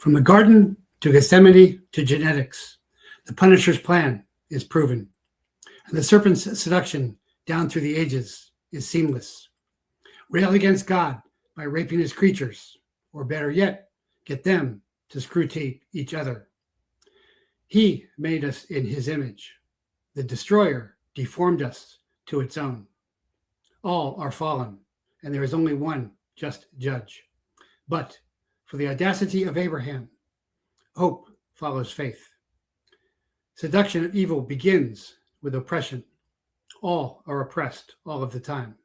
From the garden to Gethsemane to genetics, the Punisher's plan is proven, and the serpent's seduction down through the ages is seamless. Rail against God by raping his creatures, or better yet, get them to screw-tape each other. He made us in his image. The destroyer deformed us to its own. All are fallen, and there is only one just judge. But for the audacity of Abraham, hope follows faith. Seduction of evil begins with oppression. All are oppressed all of the time.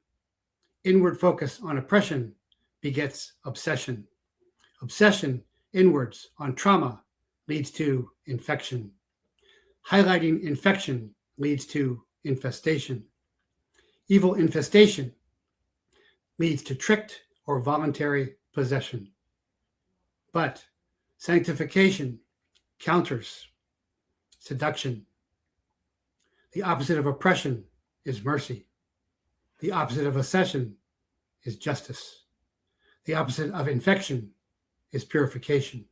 Inward focus on oppression begets obsession. Obsession inwards on trauma leads to infection. Highlighting infection leads to infestation. Evil infestation leads to tricked or voluntary possession. But sanctification counters seduction. The opposite of oppression is mercy. The opposite of obsession is justice. The opposite of infection is purification.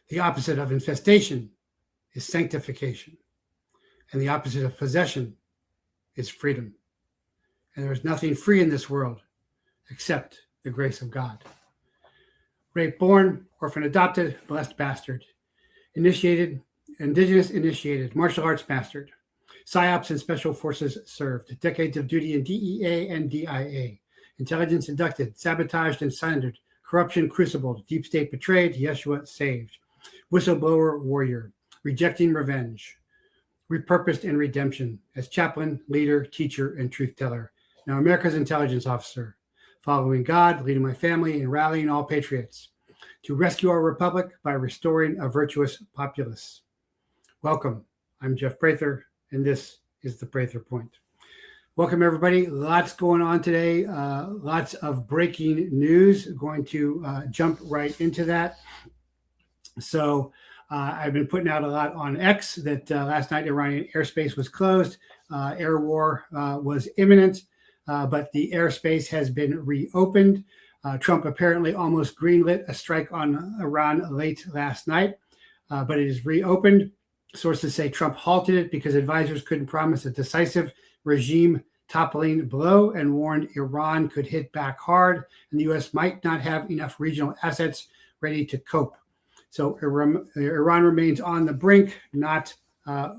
The opposite of infestation is sanctification. And the opposite of possession is freedom. And there is nothing free in this world except the grace of God. Rape born, orphan adopted, blessed bastard. Initiated, indigenous initiated, martial arts bastard. PSYOPs and special forces served. Decades of duty in DEA and DIA. Intelligence inducted, sabotaged and slandered. Corruption crucibled, deep state betrayed, Yeshua saved. Whistleblower warrior, rejecting revenge. Repurposed in redemption as chaplain, leader, teacher, and truth teller. Now America's intelligence officer, following God, leading my family, and rallying all patriots to rescue our republic by restoring a virtuous populace. Welcome. I'm Jeff Prather, and this is the Prather Point. Welcome, everybody. Lots going on today. Lots of breaking news. Going to jump right into that. So I've been putting out a lot on X that last night Iranian airspace was closed. Air war was imminent, but the airspace has been reopened. Trump apparently almost greenlit a strike on Iran late last night, but it is reopened. Sources say Trump halted it because advisors couldn't promise a decisive regime toppling blow and warned Iran could hit back hard and the U.S. might not have enough regional assets ready to cope. So Iran remains on the brink, not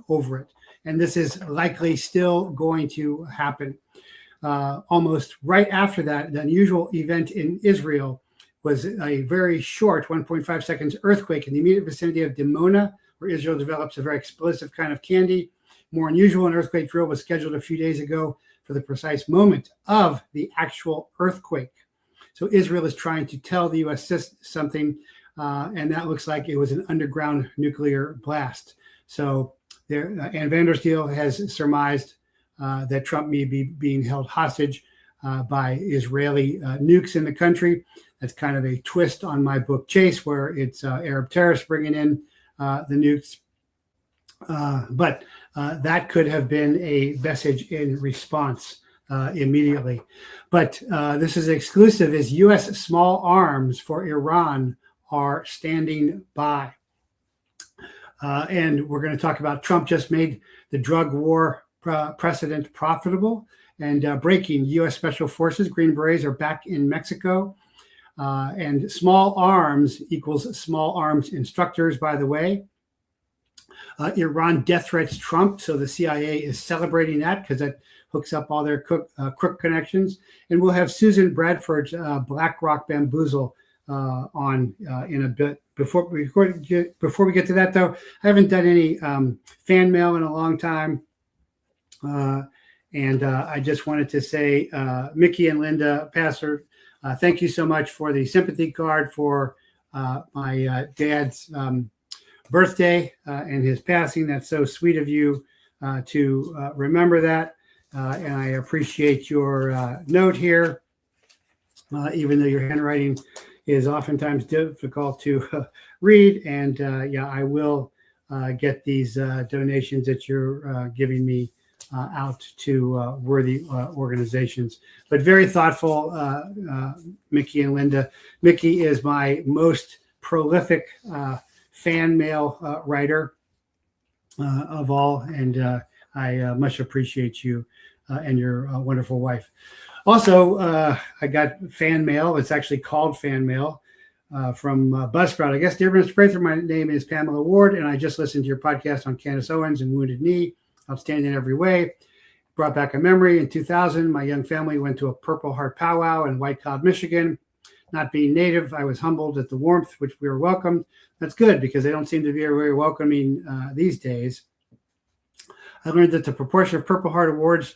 over it. And this is likely still going to happen. Almost right after that, the unusual event in Israel was a very short 1.5 seconds earthquake in the immediate vicinity of Dimona, where Israel develops a very explosive kind of candy. More unusual, an earthquake drill was scheduled a few days ago for the precise moment of the actual earthquake. So Israel is trying to tell the U.S. something, and that looks like it was an underground nuclear blast. So there, Ann Vandersteel has surmised that Trump may be being held hostage by Israeli nukes in the country. That's kind of a twist on my book Chase, where it's Arab terrorists bringing in the nukes. But that could have been a message in response immediately. But this is exclusive, is U.S. small arms for Iran are standing by. And we're going to talk about Trump just made the drug war precedent profitable and breaking. U.S. Special Forces, Green Berets, are back in Mexico. And small arms equals small arms instructors, by the way. Iran death threats Trump, so the CIA is celebrating that because that hooks up all their crook connections. And we'll have Susan Bradford's BlackRock Bamboozle on in a bit. Before we get to that, though, I haven't done any fan mail in a long time. And I just wanted to say, Mickey and Linda, Pastor, thank you so much for the sympathy card for my dad's birthday and his passing. That's so sweet of you to remember that. And I appreciate your note here, even though your handwriting is oftentimes difficult to read. And I will get these donations that you're giving me out to worthy organizations. But very thoughtful, Mickey and Linda. Mickey is my most prolific fan mail writer of all, and I much appreciate you and your wonderful wife. Also, I got fan mail. It's actually called fan mail from Buzzsprout. I guess, dear Mr. Prather, my name is Pamela Ward, and I just listened to your podcast on Candace Owens and Wounded Knee. Outstanding in every way. Brought back a memory. In 2000, my young family went to a Purple Heart powwow in White Cloud, Michigan. Not being native, I was humbled at the warmth which we were welcomed. That's good, because they don't seem to be very welcoming these days. I learned that the proportion of Purple Heart awards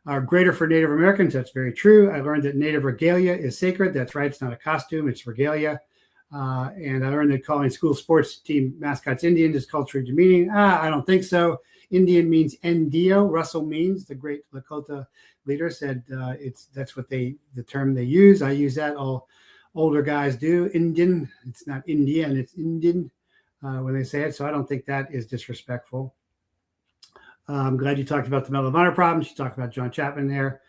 are greater for Native Americans. That's very true. I learned that Native regalia is sacred. That's right. It's not a costume. It's regalia. And I learned that calling school sports team mascots Indian is culturally demeaning. I don't think so. Indian means Ndio. Russell Means, the great Lakota leader, said that's what the term they use. I use that. All older guys do. Indian. It's not Indian. It's Indian when they say it. So I don't think that is disrespectful. I'm glad you talked about the Medal of Honor problems. You talked about John Chapman there.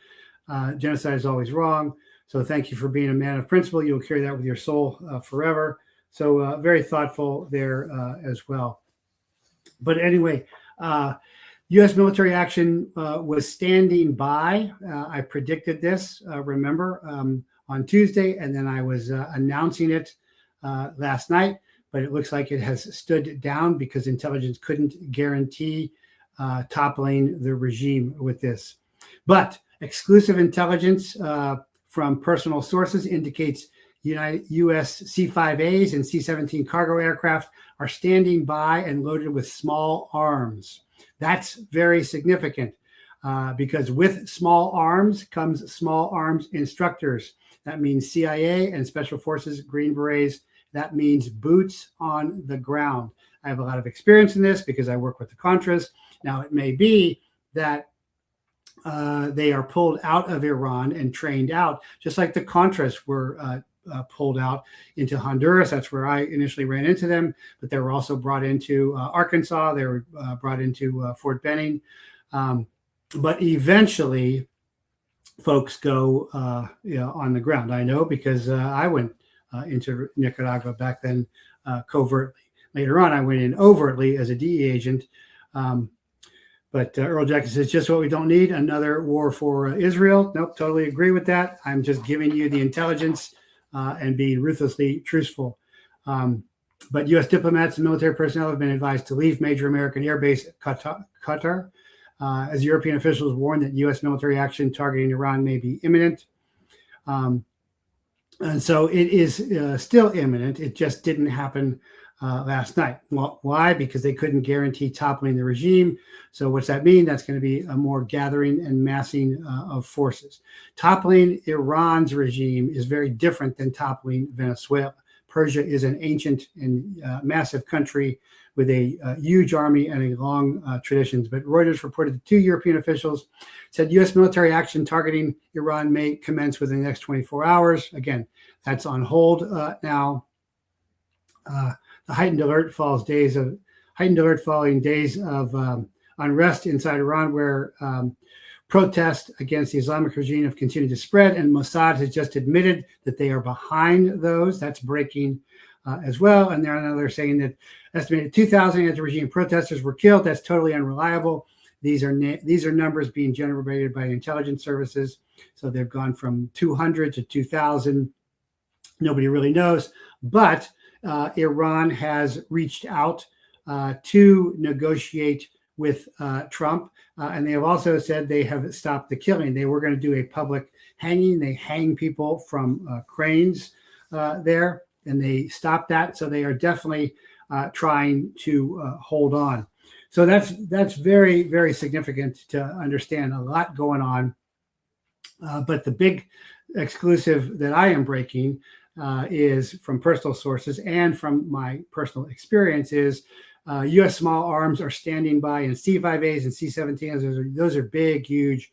Genocide is always wrong. So thank you for being a man of principle. You'll carry that with your soul forever. So very thoughtful there as well. But anyway, U.S. military action was standing by. I predicted this, remember, on Tuesday, and then I was announcing it last night. But it looks like it has stood down because intelligence couldn't guarantee toppling the regime with this. But exclusive intelligence from personal sources indicates U.S. C-5As and C-17 cargo aircraft are standing by and loaded with small arms. That's very significant because with small arms comes small arms instructors. That means CIA and Special Forces, Green Berets. That means boots on the ground. I have a lot of experience in this because I work with the Contras. Now, it may be that they are pulled out of Iran and trained out, just like the Contras were pulled out into Honduras. That's where I initially ran into them, but they were also brought into Arkansas. They were brought into Fort Benning. But eventually, folks go on the ground. I know because I went into Nicaragua back then covertly. Later on, I went in overtly as a DE agent. But Earl Jackson says, just what we don't need, another war for Israel. Nope, totally agree with that. I'm just giving you the intelligence and being ruthlessly truthful. But U.S. diplomats and military personnel have been advised to leave major American air base Qatar, as European officials warn that U.S. military action targeting Iran may be imminent. And so it is still imminent. It just didn't happen last night. Well, why? Because they couldn't guarantee toppling the regime. So what's that mean? That's going to be a more gathering and massing of forces. Toppling Iran's regime is very different than toppling Venezuela. Persia is an ancient and massive country with a huge army and a long traditions. But Reuters reported that 2 European officials said U.S. military action targeting Iran may commence within the next 24 hours. Again, that's on hold now. The heightened alert following days of unrest inside Iran, where protests against the Islamic regime have continued to spread, and Mossad has just admitted that they are behind those. That's breaking as well. And they're saying that estimated 2,000 anti-regime protesters were killed. That's totally unreliable. These are numbers being generated by intelligence services. So they've gone from 200 to 2,000. Nobody really knows, but Iran has reached out to negotiate with Trump. And they have also said they have stopped the killing. They were going to do a public hanging. They hang people from cranes there, and they stopped that. So they are definitely trying to hold on. So that's very, very significant to understand. A lot going on. But the big exclusive that I am breaking is from personal sources and from my personal experience is U.S. small arms are standing by in C-5As and C-17s. Those are big, huge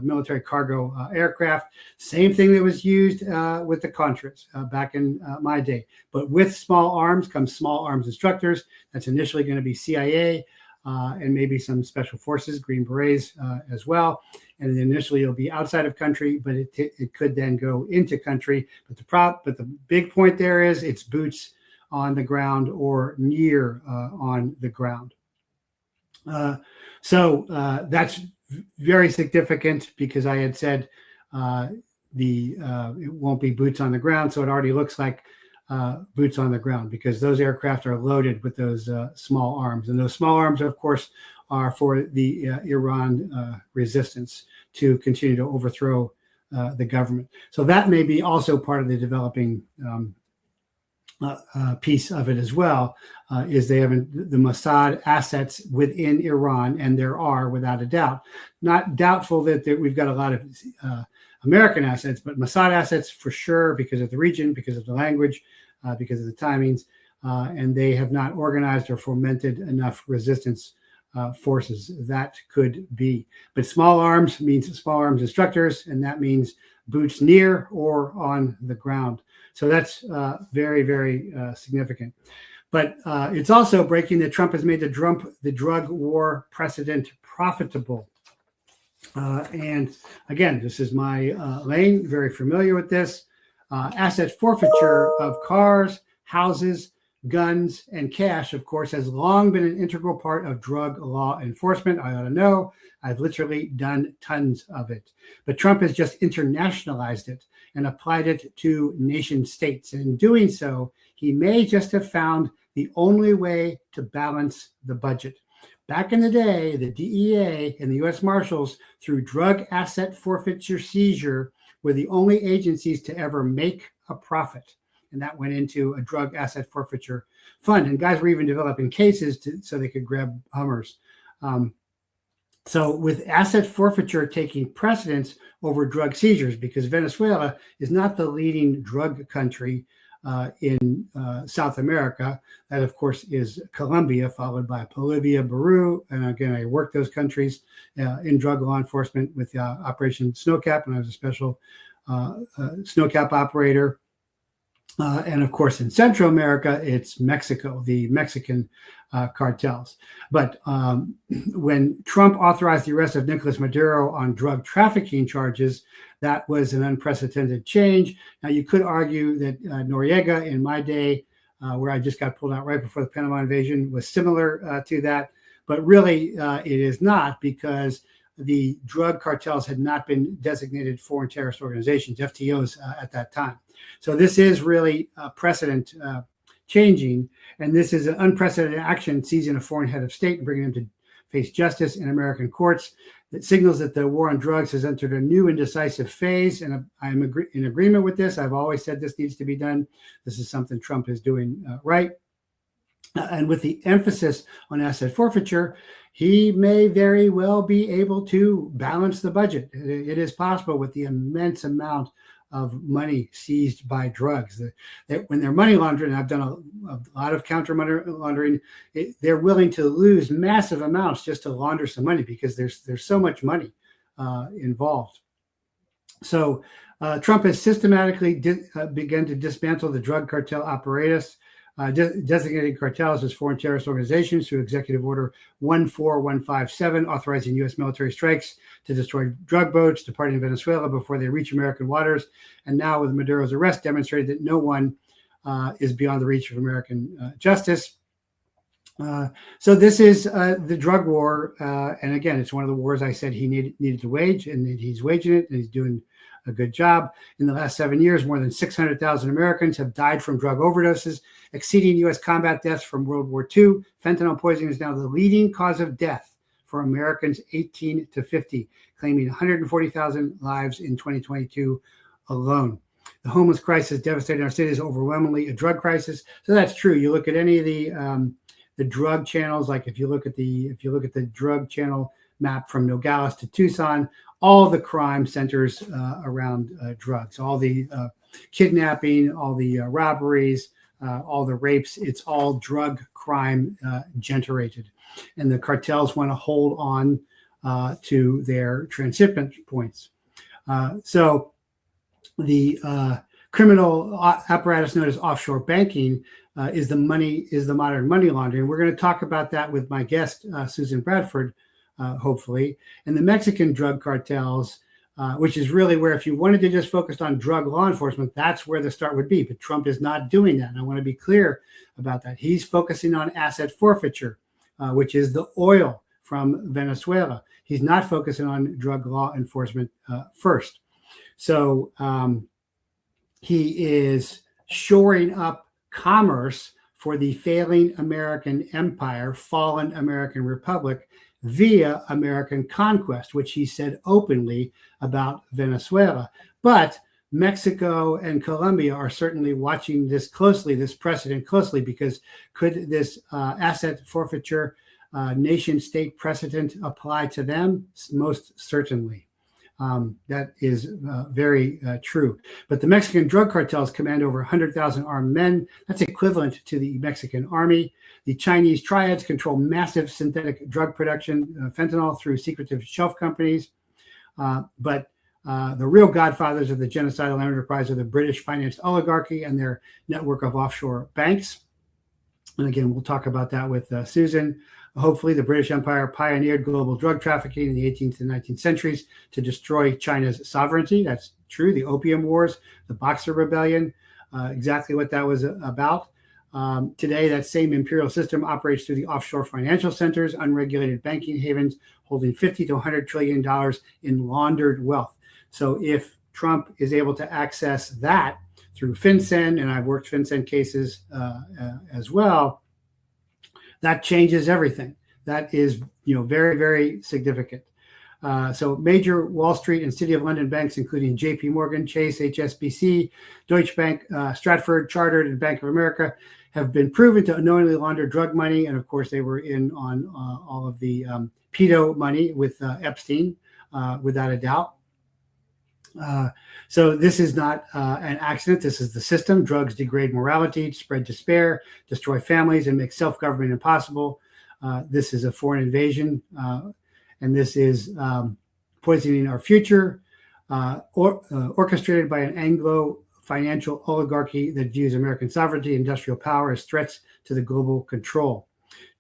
military cargo aircraft. Same thing that was used with the Contras back in my day. But with small arms comes small arms instructors. That's initially going to be CIA and maybe some special forces, Green Berets as well. and initially it'll be outside of country, but it could then go into country. But the big point there is it's boots on the ground or near on the ground. So that's very significant because I had said it won't be boots on the ground, so it already looks like boots on the ground because those aircraft are loaded with those small arms, and those small arms, of course, are for the Iran resistance to continue to overthrow the government. So that may be also part of the developing piece of it as well, is they have the Mossad assets within Iran, and there are, without a doubt, not doubtful that we've got a lot of American assets, but Mossad assets for sure because of the region, because of the language, because of the timings, and they have not organized or fomented enough resistance forces. That could be. But small arms means small arms instructors, and that means boots near or on the ground. So that's very, very significant. But it's also breaking that Trump has made the drug war precedent profitable. And again, this is my lane, very familiar with this. Asset forfeiture of cars, houses, guns, and cash, of course, has long been an integral part of drug law enforcement. I ought to know. I've literally done tons of it. But Trump has just internationalized it and applied it to nation states. And in doing so, he may just have found the only way to balance the budget. Back in the day, the DEA and the U.S. Marshals, through drug asset forfeiture seizure, were the only agencies to ever make a profit. And that went into a drug asset forfeiture fund. And guys were even developing cases so they could grab Hummers. So with asset forfeiture taking precedence over drug seizures, because Venezuela is not the leading drug country in South America. That, of course, is Colombia, followed by Bolivia, Peru. And again, I worked those countries in drug law enforcement with Operation Snowcap, and I was a special Snowcap operator. And of course, in Central America, it's Mexico, the Mexican cartels. But when Trump authorized the arrest of Nicolas Maduro on drug trafficking charges, that was an unprecedented change. Now, you could argue that Noriega in my day, where I just got pulled out right before the Panama invasion, was similar to that. But really, it is not, because the drug cartels had not been designated foreign terrorist organizations, FTOs, at that time. So this is really precedent changing, and this is an unprecedented action, seizing a foreign head of state and bringing him to face justice in American courts. That signals that the war on drugs has entered a new and decisive phase, and I'm in agreement with this. I've always said this needs to be done. This is something Trump is doing right. And with the emphasis on asset forfeiture, he may very well be able to balance the budget. It is possible with the immense amount of money seized by drugs. When they're money laundering, I've done a lot of counter money laundering, they're willing to lose massive amounts just to launder some money because there's so much money involved. So Trump has systematically begun to dismantle the drug cartel apparatus, designating cartels as foreign terrorist organizations through Executive Order 14157, authorizing U.S. military strikes to destroy drug boats departing Venezuela before they reach American waters. And now, with Maduro's arrest, demonstrated that no one is beyond the reach of American justice. So this is the drug war. And again, it's one of the wars I said he needed to wage, and he's waging it, and he's doing a good job. In the last 7 years, more than 600,000 Americans have died from drug overdoses, exceeding U.S. combat deaths from World War II. Fentanyl poisoning is now the leading cause of death for Americans 18 to 50, claiming 140,000 lives in 2022 alone. The homeless crisis devastating our city is overwhelmingly a drug crisis. So that's true. You look at any of the drug channels, like if you look at the drug channel map from Nogales to Tucson, all the crime centers around drugs, all the kidnapping, all the robberies, all the rapes, it's all drug crime generated. And the cartels want to hold on to their transshipment points. So the criminal apparatus known as offshore banking is the modern money laundering. We're going to talk about that with my guest, Susan Bradford, hopefully. And the Mexican drug cartels, which is really where, if you wanted to just focus on drug law enforcement, that's where the start would be. But Trump is not doing that. And I want to be clear about that. He's focusing on asset forfeiture, which is the oil from Venezuela. He's not focusing on drug law enforcement first. So he is shoring up commerce for the failing American empire, fallen American republic, via American conquest, which he said openly about Venezuela. But Mexico and Colombia are certainly watching this closely, this precedent closely, because could this asset forfeiture nation state precedent apply to them? Most certainly. That is very true. But the Mexican drug cartels command over 100,000 armed men. That's equivalent to the Mexican army. The Chinese triads control massive synthetic drug production, fentanyl, through secretive shelf companies. But the real godfathers of the genocidal enterprise are the British financed oligarchy and their network of offshore banks. And again, we'll talk about that with Susan. Hopefully, the British Empire pioneered global drug trafficking in the 18th and 19th centuries to destroy China's sovereignty. That's true. The Opium Wars, the Boxer Rebellion, exactly what that was about. Today, that same imperial system operates through the offshore financial centers, unregulated banking havens, holding $50 to $100 trillion in laundered wealth. So if Trump is able to access that through FinCEN, and I've worked FinCEN cases as well, that changes everything. That is, very, very significant. So major Wall Street and City of London banks, including JP Morgan, Chase, HSBC, Deutsche Bank, Stratford, Chartered, and Bank of America, have been proven to unknowingly launder drug money. And of course, they were in on all of the pedo money with Epstein, without a doubt. So this is not an accident. This is the system. Drugs degrade morality, spread despair, destroy families, and make self-government impossible. This is a foreign invasion, and this is poisoning our future, orchestrated by an Anglo financial oligarchy that views American sovereignty and industrial power as threats to the global control.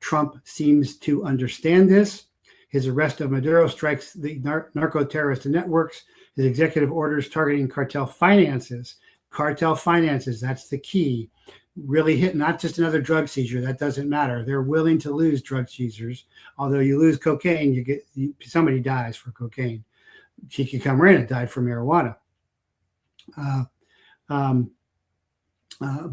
Trump seems to understand this. His arrest of Maduro strikes the narco-terrorist networks. His executive orders targeting cartel finances, that's the key, really hit not just another drug seizure. That doesn't matter. They're willing to lose drug seizures. Although you lose cocaine, somebody dies for cocaine. Kiki Camarena died for marijuana.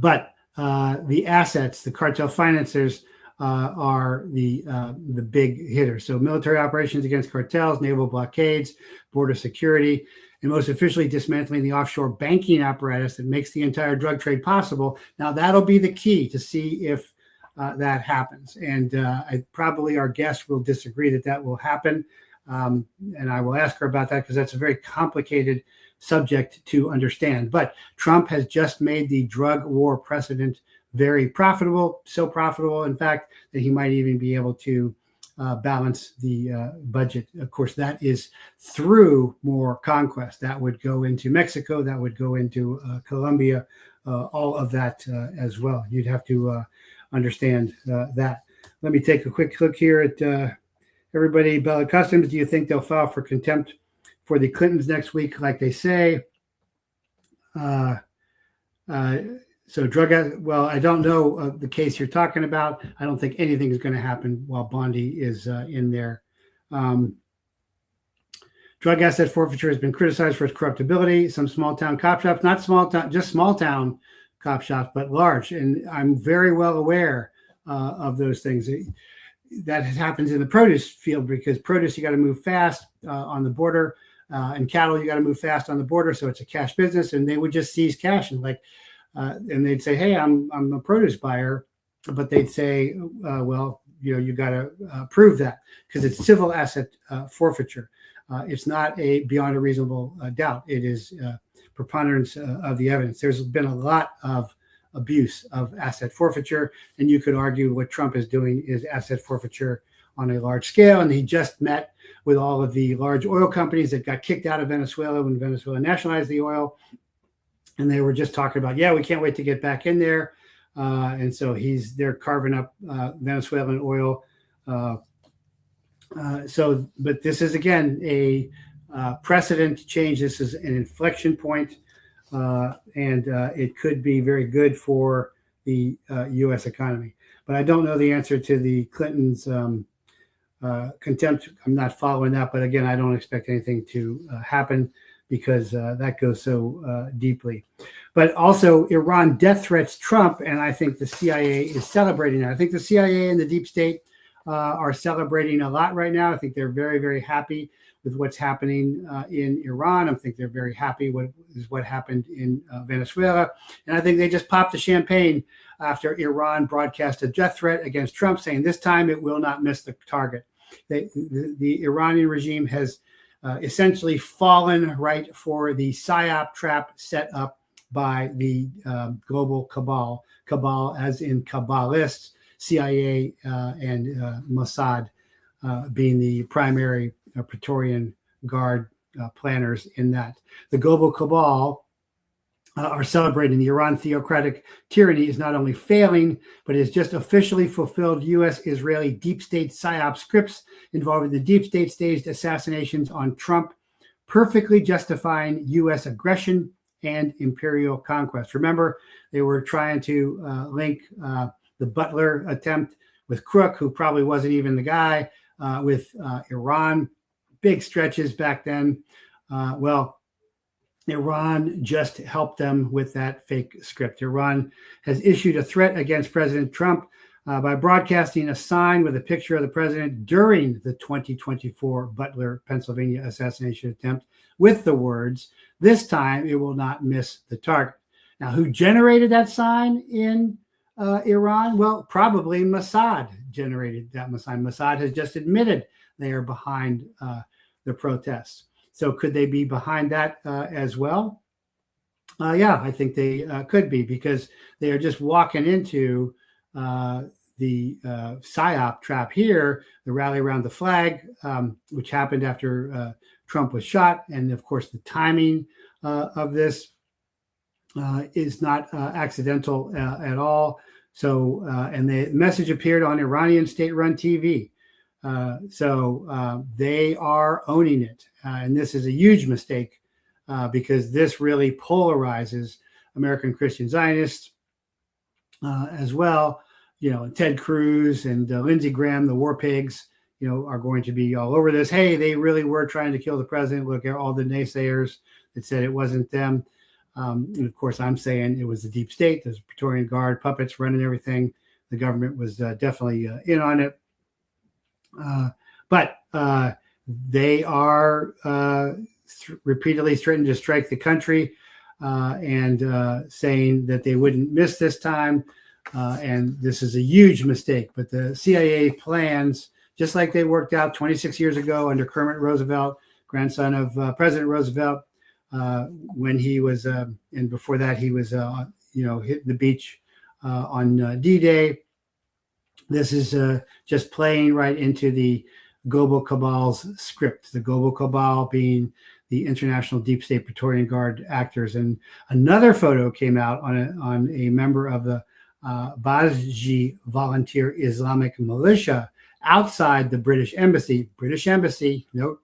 But the assets, the cartel financiers, are the big hitters. So military operations against cartels, naval blockades, border security, and most officially dismantling the offshore banking apparatus that makes the entire drug trade possible. Now, that'll be the key to see if that happens. And probably our guest will disagree that will happen. And I will ask her about that because that's a very complicated subject to understand. But Trump has just made the drug war precedent very profitable, so profitable, in fact, that he might even be able to balance the budget. Of course, that is through more conquest. That would go into Mexico, that would go into Colombia, all of that as well. You'd have to understand that. Let me take a quick look here at everybody. Bella Customs, do you think they'll file for contempt for the Clintons next week, like they say? So well, I don't know the case you're talking about. I don't think anything is going to happen while Bondi is in there. Drug asset forfeiture has been criticized for its corruptibility. Some small town cop shops, not small town, just small town cop shops, but large. And I'm very well aware of those things. That happens in the produce field because produce, you got to move fast on the border, and cattle, you got to move fast on the border. So it's a cash business, and they would just seize cash and they'd say, "Hey, I'm a produce buyer," but they'd say, "Well, you got to prove that because it's civil asset forfeiture. It's not a beyond a reasonable doubt. It is preponderance of the evidence." There's been a lot of abuse of asset forfeiture, and you could argue what Trump is doing is asset forfeiture on a large scale. And he just met with all of the large oil companies that got kicked out of Venezuela when Venezuela nationalized the oil. And they were just talking about, we can't wait to get back in there. And so they're carving up Venezuelan oil But this is again a precedent change. This is an inflection point, and it could be very good for the U.S. economy. But I don't know the answer to the Clintons' contempt. I'm not following that. But again, I don't expect anything to happen because that goes so deeply. But also, Iran death threats Trump, and I think the CIA is celebrating that. I think the CIA and the deep state are celebrating a lot right now. I think they're very, very happy with what's happening in Iran. I think they're very happy with what happened in Venezuela. And I think they just popped the champagne after Iran broadcast a death threat against Trump, saying this time it will not miss the target. The Iranian regime has essentially fallen right for the PSYOP trap set up by the global cabal as in Kabbalists, CIA and Mossad being the primary Praetorian Guard planners in that. The global cabal are celebrating the Iran theocratic tyranny is not only failing, but has just officially fulfilled U.S.-Israeli deep state PSYOP scripts involving the deep state staged assassinations on Trump, perfectly justifying U.S. aggression and imperial conquest. Remember, they were trying to link the Butler attempt with Crook, who probably wasn't even the guy, with Iran. Big stretches back then. Iran just helped them with that fake script. Iran has issued a threat against President Trump by broadcasting a sign with a picture of the president during the 2024 Butler, Pennsylvania assassination attempt with the words, "This time it will not miss the target." Now, who generated that sign in Iran? Well, probably Mossad generated that sign. Mossad has just admitted they are behind the protests. So could they be behind that as well? Yeah, I think they could be, because they are just walking into the PSYOP trap here, the rally around the flag, which happened after Trump was shot. And of course, the timing of this is not accidental at all. So, and the message appeared on Iranian state-run TV. So they are owning it. And this is a huge mistake because this really polarizes American Christian Zionists as well. You know, Ted Cruz and Lindsey Graham, the war pigs, you know, are going to be all over this. Hey, they really were trying to kill the president. Look at all the naysayers that said it wasn't them. And of course, I'm saying it was the deep state. There's Praetorian Guard puppets running everything. The government was definitely in on it. But they are repeatedly threatening to strike the country and saying that they wouldn't miss this time. And this is a huge mistake. But the CIA plans, just like they worked out 26 years ago under Kermit Roosevelt, grandson of President Roosevelt, when he was, and before that, he was, hitting the beach on D-Day. This is just playing right into the global cabal's script, the global cabal being the international deep state Praetorian Guard actors. And another photo came out on a member of the Bazji Volunteer Islamic Militia outside the British Embassy. Note,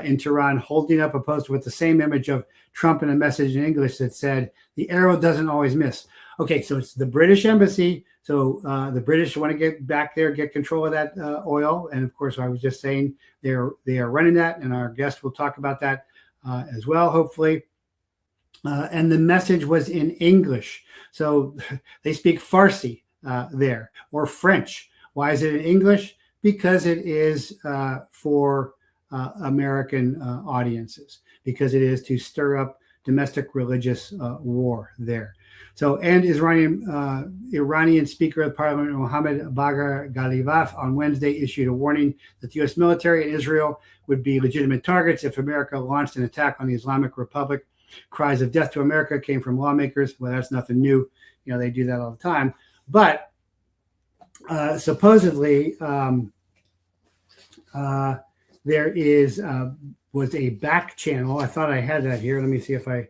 in Tehran, holding up a poster with the same image of Trump and a message in English that said, "The arrow doesn't always miss." Okay, so it's the British Embassy. So the British want to get back there, get control of that oil. And of course, I was just saying they are running that, and our guest will talk about that as well, hopefully. And the message was in English. So they speak Farsi there, or French. Why is it in English? Because it is for American audiences, because it is to stir up domestic religious war there. So, and Iranian Speaker of Parliament Mohammad Bagher Ghalibaf on Wednesday issued a warning that the U.S. military and Israel would be legitimate targets if America launched an attack on the Islamic Republic. Cries of death to America came from lawmakers. Well, that's nothing new. You know, they do that all the time. But supposedly there was a back channel. I thought I had that here. Let me see if I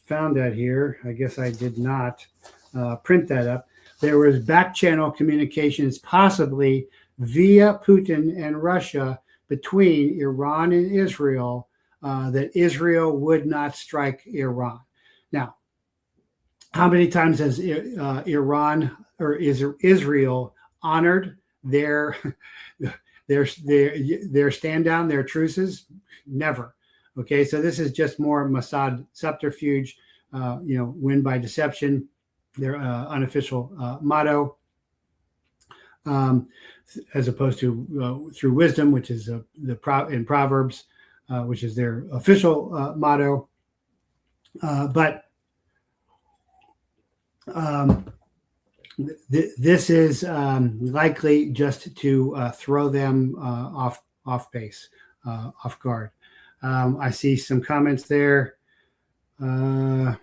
found that here. I guess I did not print that up. There was back channel communications, possibly via Putin and Russia, between Iran and Israel, that Israel would not strike Iran. Now, how many times has Iran or Israel honored their stand down, their truces? Never. Okay, so this is just more Mossad subterfuge, win by deception, their unofficial motto, as opposed to through wisdom, which is in Proverbs, which is their official motto. But this is likely just to throw them off base, off guard. I see some comments there on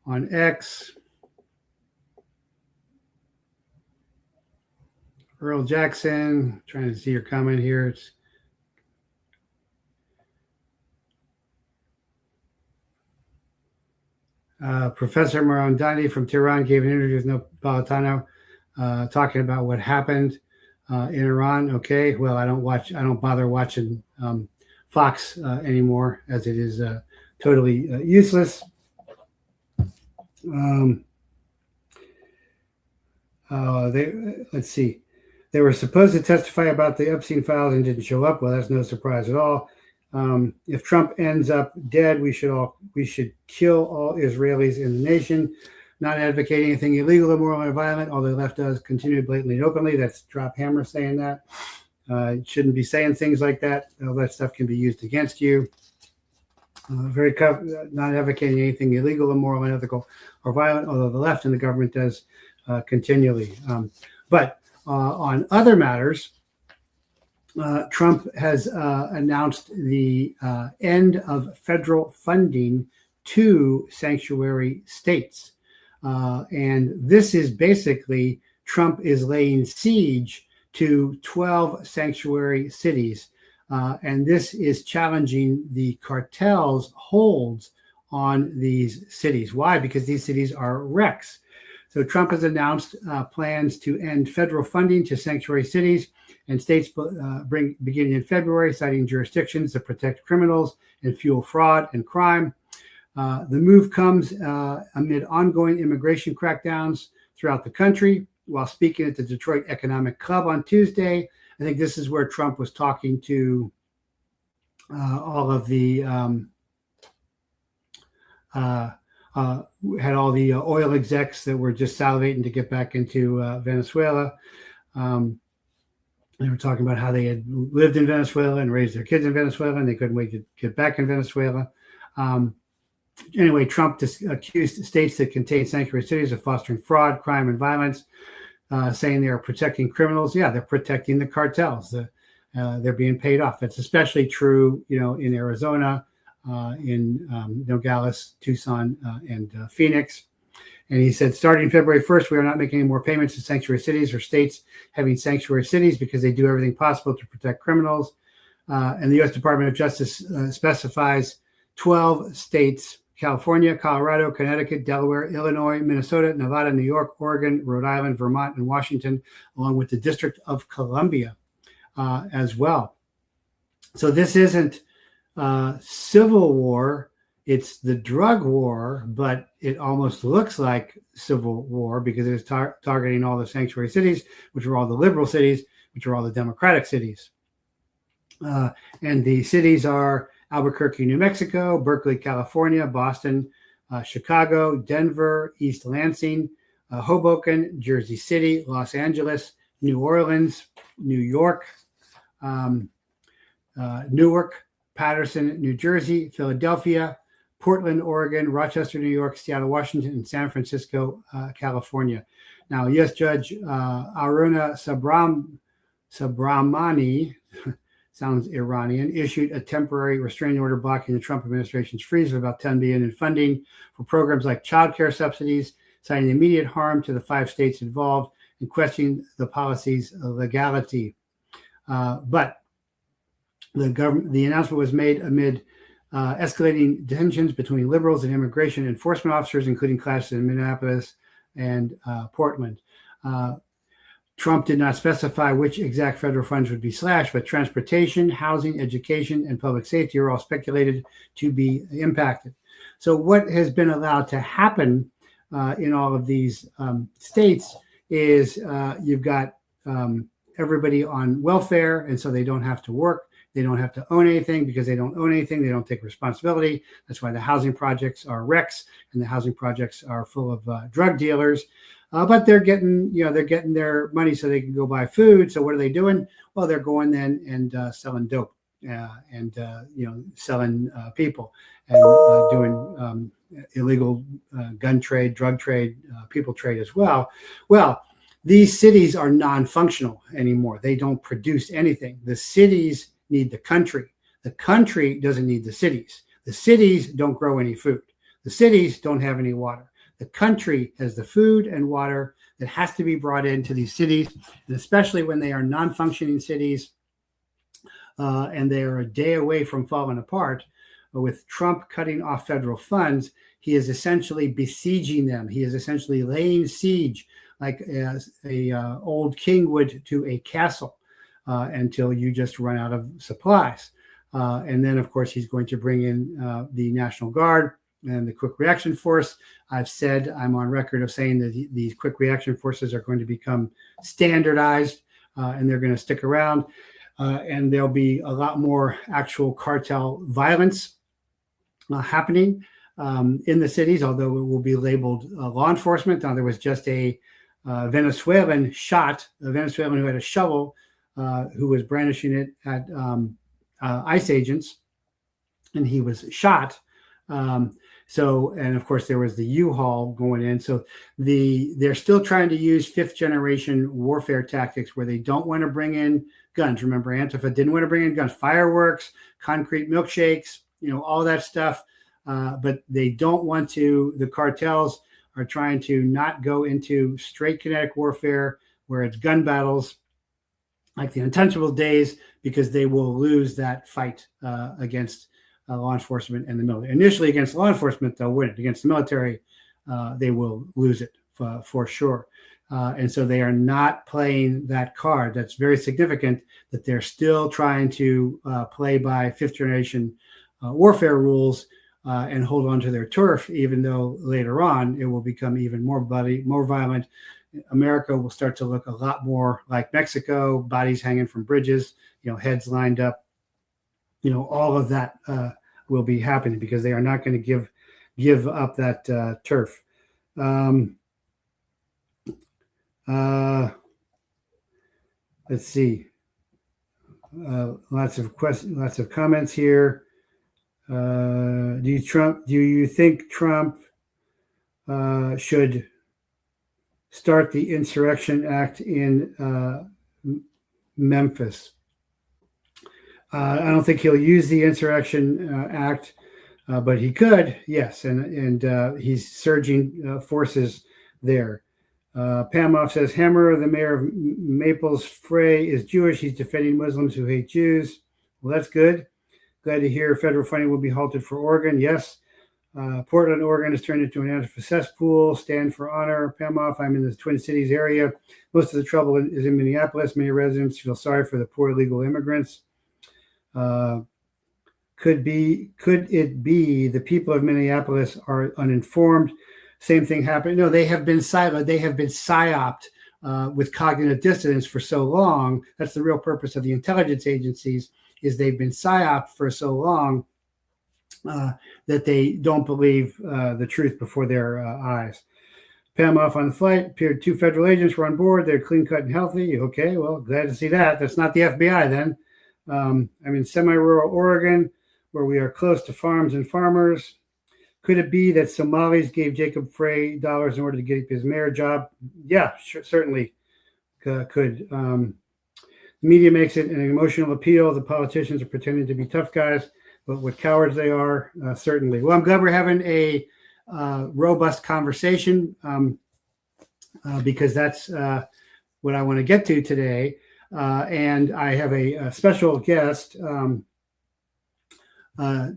X. Earl Jackson, trying to see your comment here. It's Professor Marandani from Tehran gave an interview with Napolitano talking about what happened in Iran. Okay, well, I don't bother watching Fox anymore, as it is totally useless. Let's see. They were supposed to testify about the Epstein files and didn't show up. Well, that's no surprise at all. If Trump ends up dead, we should kill all Israelis in the nation. Not advocating anything illegal, immoral, or violent, although the left does continue blatantly and openly. That's Drop Hammer saying that. Shouldn't be saying things like that. All that stuff can be used against you. Not advocating anything illegal, immoral, unethical, or violent, although the left and the government does continually. But on other matters, Trump has announced the end of federal funding to sanctuary states. And this is basically Trump is laying siege to 12 sanctuary cities. And this is challenging the cartel's holds on these cities. Why? Because these cities are wrecks. So Trump has announced plans to end federal funding to sanctuary cities and states beginning in February, citing jurisdictions to protect criminals and fuel fraud and crime. The move comes amid ongoing immigration crackdowns throughout the country. While speaking at the Detroit Economic Club on Tuesday, I think this is where Trump was talking to all of the had all the oil execs that were just salivating to get back into Venezuela. They were talking about how they had lived in Venezuela and raised their kids in Venezuela, and they couldn't wait to get back in Venezuela. Anyway, Trump accused states that contain sanctuary cities of fostering fraud, crime, and violence, saying they are protecting criminals. Yeah, they're protecting the cartels. They're being paid off. It's especially true, in Arizona, in Nogales, Tucson, and Phoenix. And he said, starting February 1st, we are not making any more payments to sanctuary cities or states having sanctuary cities because they do everything possible to protect criminals. And the U.S. Department of Justice specifies 12 states: California, Colorado, Connecticut, Delaware, Illinois, Minnesota, Nevada, New York, Oregon, Rhode Island, Vermont, and Washington, along with the District of Columbia as well. So this isn't civil war. It's the drug war, but it almost looks like civil war because it's targeting all the sanctuary cities, which are all the liberal cities, which are all the Democratic cities. And the cities are Albuquerque, New Mexico, Berkeley, California, Boston, Chicago, Denver, East Lansing, Hoboken, Jersey City, Los Angeles, New Orleans, New York, Newark, Patterson, New Jersey, Philadelphia, Portland, Oregon, Rochester, New York, Seattle, Washington, and San Francisco, California. Now, U.S. Judge Aruna Subramani, sounds Iranian, issued a temporary restraining order blocking the Trump administration's freeze of about $10 billion in funding for programs like child care subsidies, citing immediate harm to the 5 states involved and questioning the policy's legality. But the announcement was made amid escalating tensions between liberals and immigration enforcement officers, including clashes in Minneapolis and Portland. Trump did not specify which exact federal funds would be slashed, but transportation, housing, education, and public safety are all speculated to be impacted. So what has been allowed to happen in all of these states is you've got everybody on welfare, and so they don't have to work. They don't have to own anything. Because they don't own anything, they don't take responsibility. That's why the housing projects are wrecks, and the housing projects are full of drug dealers. But they're getting their money so they can go buy food. So what are they doing? Well, they're going then and selling dope and selling people and doing illegal gun trade, drug trade, people trade as well. Well, these cities are non-functional anymore. They don't produce anything. The cities need the country. The country doesn't need the cities. The cities don't grow any food. The cities don't have any water. The country has the food and water that has to be brought into these cities, and especially when they are non-functioning cities and they are a day away from falling apart. With Trump cutting off federal funds, he is essentially besieging them. He is essentially laying siege like a old king would to a castle until you just run out of supplies. And then, of course, he's going to bring in the National Guard and the Quick Reaction Force. I'm on record of saying that these Quick Reaction Forces are going to become standardized and they're going to stick around. And there'll be a lot more actual cartel violence happening in the cities, although it will be labeled law enforcement. Now, there was just a Venezuelan who had a shovel, who was brandishing it at ICE agents, and he was shot. And of course there was the U-Haul going in. So they're still trying to use 5th generation warfare tactics where they don't want to bring in guns. Remember, Antifa didn't want to bring in guns, fireworks, concrete milkshakes, all that stuff. But they don't want to. The cartels are trying to not go into straight kinetic warfare where it's gun battles like the Untouchable days, because they will lose that fight against law enforcement and the military. Initially against law enforcement, they'll win it. Against the military, they will lose it for sure. And so they are not playing that card. That's very significant that they're still trying to play by 5th generation warfare rules and hold on to their turf, even though later on it will become even more bloody, more violent. America will start to look a lot more like Mexico, bodies hanging from bridges, heads lined up. All of that will be happening because they are not going to give up that turf. Let's see. Lots of questions, lots of comments here. Do you think Trump should start the Insurrection Act in Memphis? I don't think he'll use the Insurrection Act, but he could, yes, and he's surging forces there. Pamoff says, Hammer, the mayor of Maples Frey, is Jewish. He's defending Muslims who hate Jews. Well, that's good. Glad to hear federal funding will be halted for Oregon. Yes. Portland, Oregon has turned into an Antifa cesspool. Stand for honor. Pamoff, I'm in the Twin Cities area. Most of the trouble is in Minneapolis. Many residents feel sorry for the poor illegal immigrants. Could it be the people of Minneapolis are uninformed? Same thing happened. No, they have been siloed. They have been psyoped with cognitive dissonance for so long. That's the real purpose of the intelligence agencies, is they've been psyoped for so long that they don't believe the truth before their eyes. Pamoff on the flight, appeared 2 federal agents were on board. They're clean cut and healthy. Okay, well, glad to see that. That's not the FBI then. I'm in semi-rural Oregon, where we are close to farms and farmers. Could it be that Somalis gave Jacob Frey dollars in order to get his mayor job? Yeah, sure, certainly could. The media makes it an emotional appeal. The politicians are pretending to be tough guys, but what cowards they are, certainly. Well, I'm glad we're having a robust conversation because that's what I want to get to today. And I have a special guest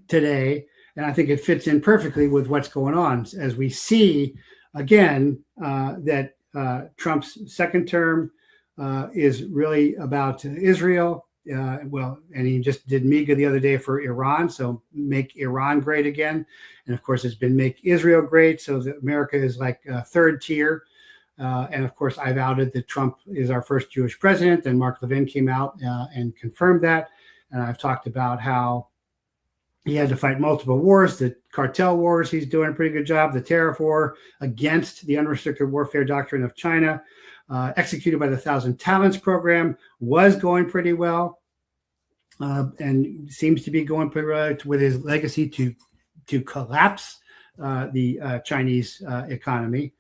today, and I think it fits in perfectly with what's going on as we see, again, that Trump's second term is really about Israel. And he just did MEGA the other day for Iran. So make Iran great again. And of course, it's been make Israel great. So that America is like third tier. And of course, I've outed that Trump is our first Jewish president. And Mark Levin came out and confirmed that. And I've talked about how he had to fight multiple wars, the cartel wars. He's doing a pretty good job. The tariff war against the unrestricted warfare doctrine of China, executed by the 1,000 Talents program, was going pretty well, and seems to be going pretty well with his legacy to collapse the Chinese economy.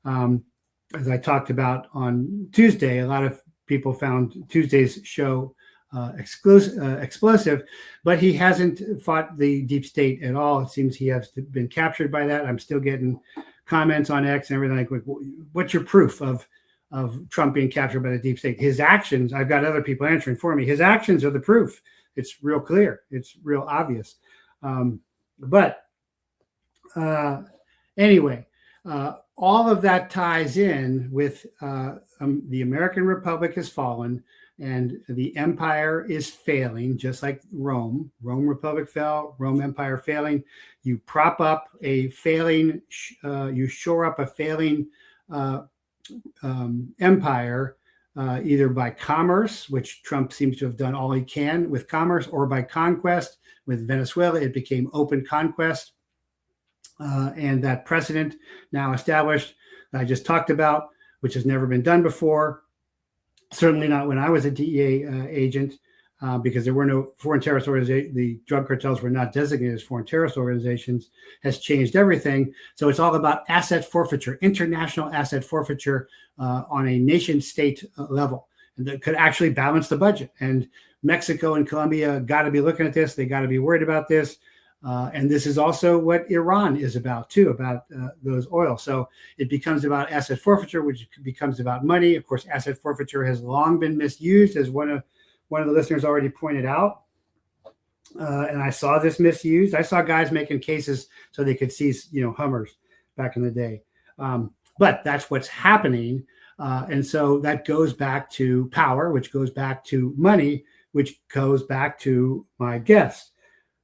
As I talked about on Tuesday, a lot of people found Tuesday's show explosive, but he hasn't fought the deep state at all. It seems he has been captured by that. I'm still getting comments on X and everything like, what's your proof of Trump being captured by the deep state? His actions, I've got other people answering for me. His actions are the proof. It's real clear. It's real obvious. Anyway, all of that ties in with the American Republic has fallen. And the empire is failing, just like Rome. Rome Republic fell, Rome Empire failing. You prop up a failing, you shore up a failing empire, either by commerce, which Trump seems to have done all he can with commerce, or by conquest. With Venezuela, it became open conquest. And that precedent now established that I just talked about, which has never been done before. Certainly not when I was a DEA agent, because there were no foreign terrorist organizations. The drug cartels were not designated as foreign terrorist organizations, has changed everything. So it's all about asset forfeiture, international asset forfeiture on a nation state level, and that could actually balance the budget. And Mexico and Colombia got to be looking at this. They got to be worried about this. And this is also what Iran is about too, about those oil. So it becomes about asset forfeiture, which becomes about money. Of course, asset forfeiture has long been misused, as one of the listeners already pointed out. And I saw this misused. I saw guys making cases so they could seize, Hummers back in the day. But that's what's happening. And so that goes back to power, which goes back to money, which goes back to my guest.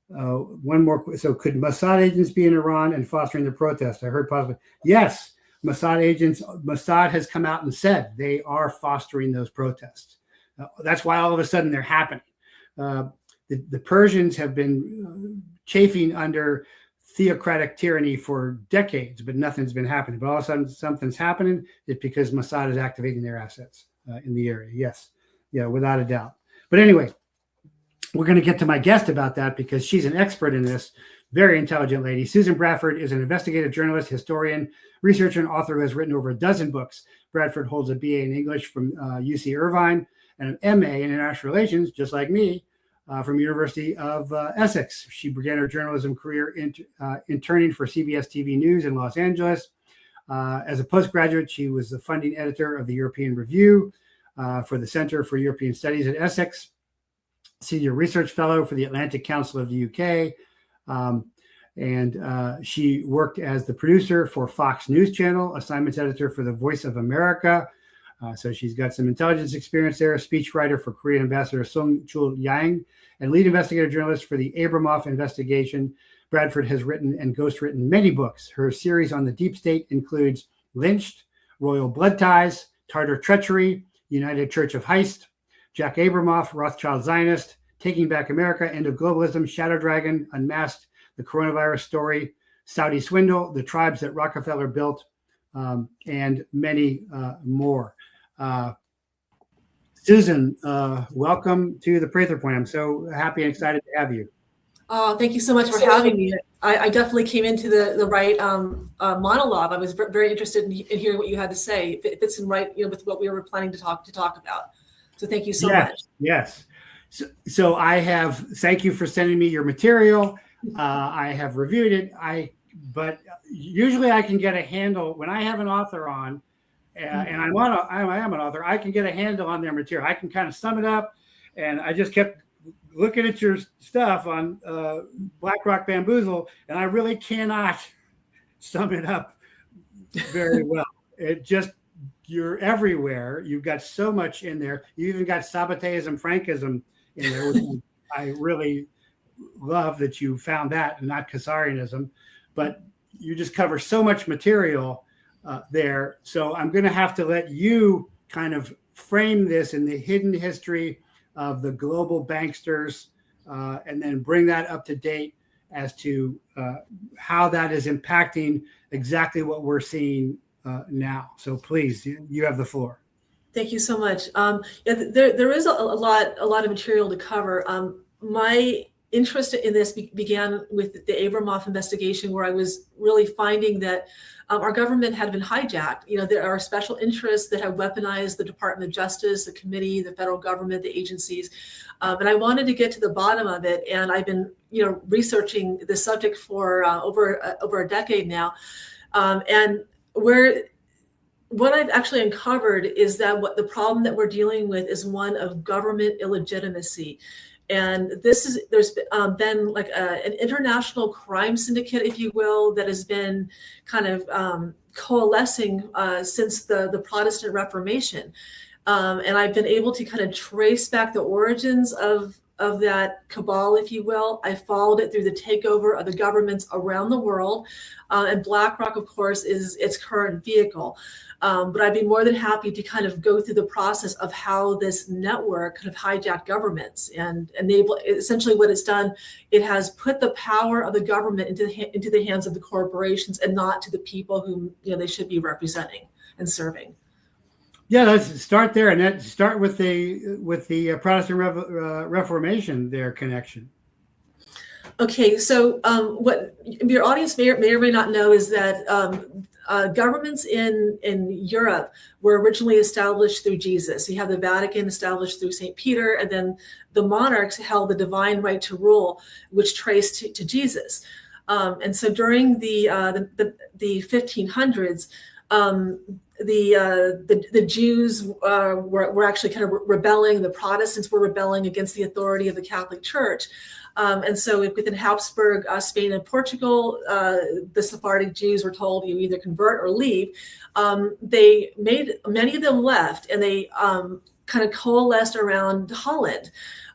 One more. So could Mossad agents be in Iran and fostering the protest? I heard possibly. Yes, Mossad has come out and said they are fostering those protests. That's why all of a sudden they're happening. The Persians have been chafing under theocratic tyranny for decades, but nothing's been happening. But all of a sudden something's happening. It's because Mossad is activating their assets in the area. Yes. Yeah, without a doubt. But anyway, we're going to get to my guest about that because she's an expert in this. Very intelligent lady. Susan Bradford is an investigative journalist, historian, researcher, and author who has written over a dozen books. Bradford holds a BA in English from UC Irvine and an MA in International Relations, just like me, from University of Essex. She began her journalism career interning for CBS TV News in Los Angeles. As a postgraduate, she was the funding editor of the European Review for the Center for European Studies at Essex, senior research fellow for the Atlantic Council of the UK. And she worked as the producer for Fox News Channel, assignments editor for the Voice of America. So she's got some intelligence experience there, speechwriter for Korean Ambassador Sung Chul Yang, and lead investigative journalist for the Abramoff investigation. Bradford has written and ghostwritten many books. Her series on the deep state includes Lynched, Royal Blood Ties, Tartar Treachery, United Church of Heist, Jack Abramoff, Rothschild Zionist, Taking Back America, End of Globalism, Shadow Dragon, Unmasked, The Coronavirus Story, Saudi Swindle, The Tribes That Rockefeller Built, and many more. Susan, welcome to the Prather Point. I'm so happy and excited to have you. Thank you so much for having me. I definitely came into the right monologue. I was very interested in hearing what you had to say. It fits in right, with what we were planning to talk about. So thank you so much. Yes. So I have, thank you for sending me your material. I have reviewed it. But usually I can get a handle when I have an author on, and I am an author. I can get a handle on their material. I can kind of sum it up, and I just kept looking at your stuff on BlackRock Bamboozle, and I really cannot sum it up very well. It just you're everywhere. You've got so much in there. You even got Sabbateism, Frankism in there, which I really love that you found that, and not Khazarianism. But you just cover so much material there. So I'm going to have to let you kind of frame this in the hidden history of the global banksters, and then bring that up to date as to how that is impacting exactly what we're seeing now. So please, you have the floor. Thank you so much. There is a lot of material to cover. My interest in this began with the Abramoff investigation, where I was really finding that our government had been hijacked. There are special interests that have weaponized the Department of Justice, the committee, the federal government, the agencies. And I wanted to get to the bottom of it. And I've been, researching the subject for over a decade now. And what I've actually uncovered is that the problem that we're dealing with is one of government illegitimacy. And there's been like an international crime syndicate, if you will, that has been kind of coalescing since the Protestant Reformation. And I've been able to kind of trace back the origins of that cabal, if you will. I followed it through the takeover of the governments around the world. And BlackRock, of course, is its current vehicle. But I'd be more than happy to kind of go through the process of how this network kind of hijacked governments and enable. Essentially what it's done, it has put the power of the government into the hands of the corporations and not to the people whom they should be representing and serving. Yeah, let's start there, and then start with the Protestant Reformation, their connection. Okay, so what your audience may or may not know is that governments in Europe were originally established through Jesus. You have the Vatican established through St. Peter, and then the monarchs held the divine right to rule, which traced to Jesus. And so during the 1500s, the Jews were actually kind of rebelling. The Protestants were rebelling against the authority of the Catholic Church. And so within Habsburg, Spain and Portugal, the Sephardic Jews were told, you either convert or leave. Many of them left, and they kind of coalesced around Holland.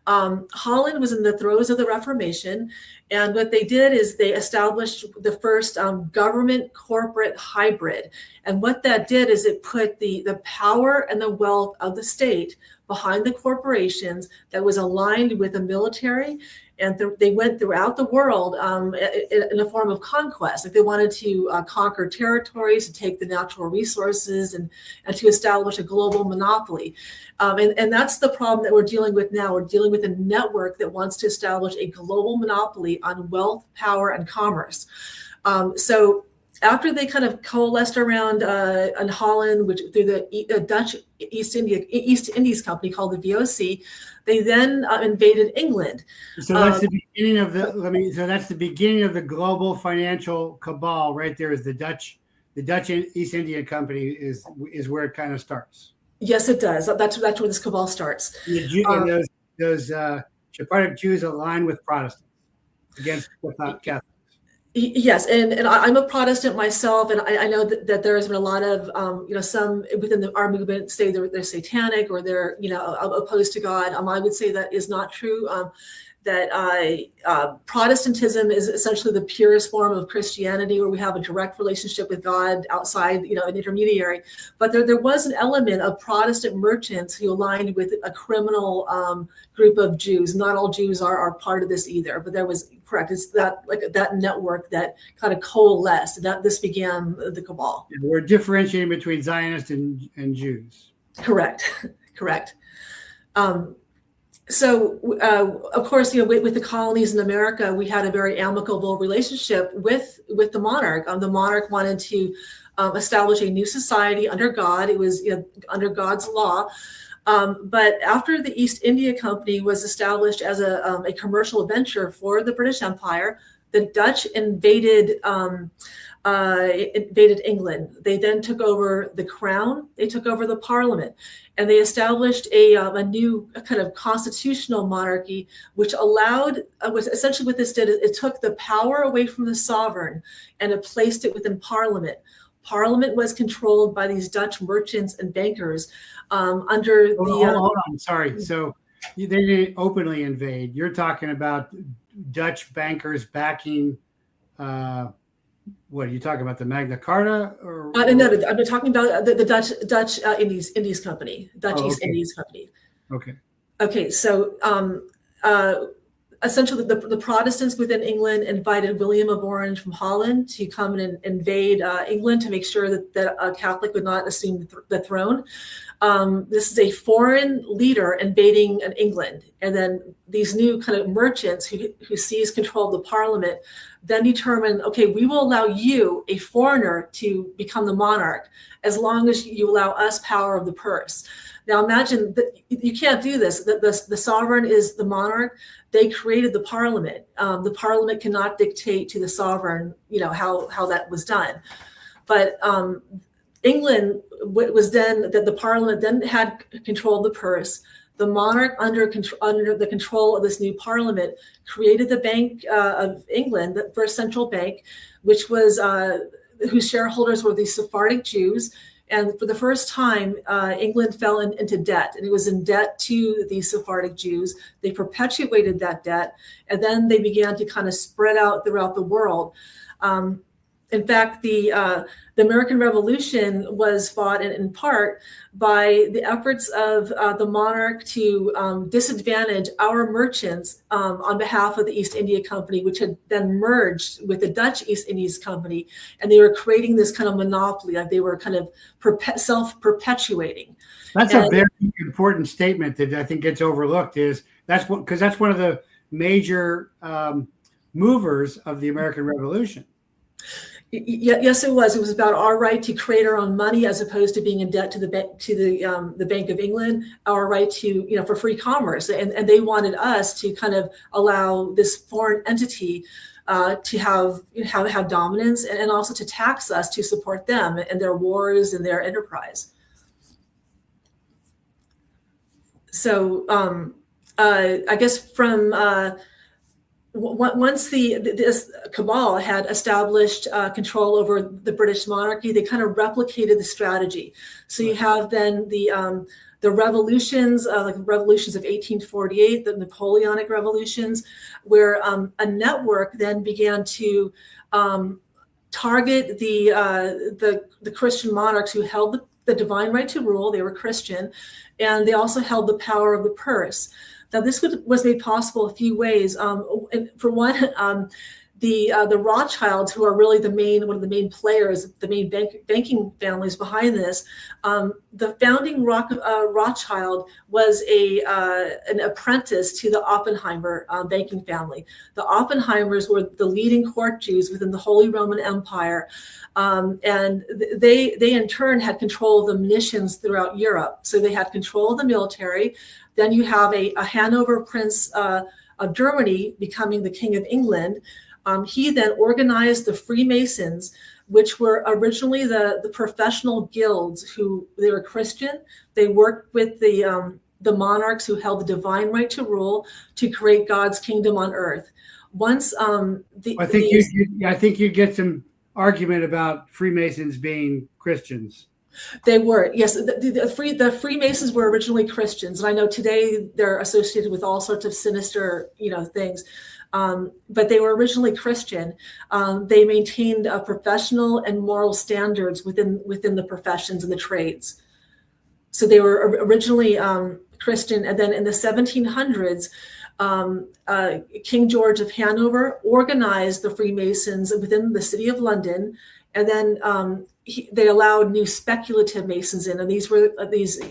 Holland was in the throes of the Reformation, and what they did is they established the first government corporate hybrid. And what that did is it put the power and the wealth of the state behind the corporations that was aligned with the military. And they went throughout the world in a form of conquest. Like they wanted to conquer territories, to take the natural resources, and to establish a global monopoly. And that's the problem that we're dealing with now. We're dealing with a network that wants to establish a global monopoly on wealth, power, and commerce. So after they kind of coalesced around in Holland, which through the Dutch East Indies Company called the VOC, they then invaded England. So that's the beginning of So that's the beginning of the global financial cabal. Right there is the Dutch East India Company is where it kind of starts. Yes, it does. That's where this cabal starts. And those Sephardic Jews align with Protestants against Catholics. Yes, and I'm a Protestant myself, and I know that there has been a lot of some within our movement say they're satanic or they're opposed to God. I would say that is not true. That Protestantism is essentially the purest form of Christianity, where we have a direct relationship with God outside, an intermediary. But there was an element of Protestant merchants who aligned with a criminal group of Jews. Not all Jews are part of this either, but there was, correct, it's that network that kind of coalesced. That this began the cabal. We're differentiating between Zionists and Jews. Correct. So, of course, with the colonies in America, we had a very amicable relationship with the monarch. The monarch wanted to establish a new society under God. It was under God's law. But after the East India Company was established as a commercial venture for the British Empire, the Dutch invaded England. They then took over the crown. They took over the parliament, and they established a new kind of constitutional monarchy, which allowed, was essentially what this did. It took the power away from the sovereign and it placed it within parliament. Parliament was controlled by these Dutch merchants and bankers under Hold on. Sorry. So they didn't openly invade. You're talking about Dutch bankers backing. What are you talking about? The Magna Carta, or no, I'm talking about the Dutch Indies Company, Dutch East Indies Company. Okay. Okay. So essentially, the Protestants within England invited William of Orange from Holland to come and invade England to make sure that a Catholic would not assume the throne. This is a foreign leader invading England, and then these new kind of merchants who seize control of the Parliament then determine, okay, we will allow you, a foreigner, to become the monarch as long as you allow us power of the purse. Now imagine that you can't do this. The sovereign is the monarch. They created the Parliament. The Parliament cannot dictate to the sovereign, how that was done. But England was then that the Parliament then had control of the purse. The monarch, under the control of this new Parliament, created the Bank of England, the first central bank, which was whose shareholders were the Sephardic Jews. And for the first time, England fell into debt, and it was in debt to the Sephardic Jews. They perpetuated that debt, and then they began to kind of spread out throughout the world. In fact, the American Revolution was fought in part by the efforts of the monarch to disadvantage our merchants on behalf of the East India Company, which had then merged with the Dutch East Indies Company, and they were creating this kind of monopoly, like they were kind of self-perpetuating. That's a very important statement that I think gets overlooked. Because that's one of the major movers of the American Revolution. Yes, it was. It was about our right to create our own money as opposed to being in debt to the Bank of England. Our right to for free commerce, and they wanted us to kind of allow this foreign entity to have dominance, and also to tax us to support them and their wars and their enterprise. So I guess from once this cabal had established control over the British monarchy, they kind of replicated the strategy. So you have then the revolutions, like the revolutions of 1848, the Napoleonic revolutions, where a network then began to target the Christian monarchs who held the divine right to rule. They were Christian, and they also held the power of the purse. Now, this was made possible a few ways. For one, the Rothschilds, who are really one of the main players, the main banking families behind this. The founding Rothschild was an apprentice to the Oppenheimer banking family. The Oppenheimers were the leading court Jews within the Holy Roman Empire. And they in turn had control of the munitions throughout Europe. So they had control of the military. Then you have a Hanover Prince of Germany becoming the King of England. He then organized the Freemasons, which were originally the professional guilds they were Christian. They worked with the monarchs who held the divine right to rule to create God's kingdom on earth. Once I think you get some argument about Freemasons being Christians. They were, yes. The Freemasons were originally Christians, and I know today they're associated with all sorts of sinister, things. But they were originally Christian. They maintained professional and moral standards within the professions and the trades. So they were originally Christian, and then in the 1700s, King George of Hanover organized the Freemasons within the city of London, and then they allowed new speculative Masons in, and these were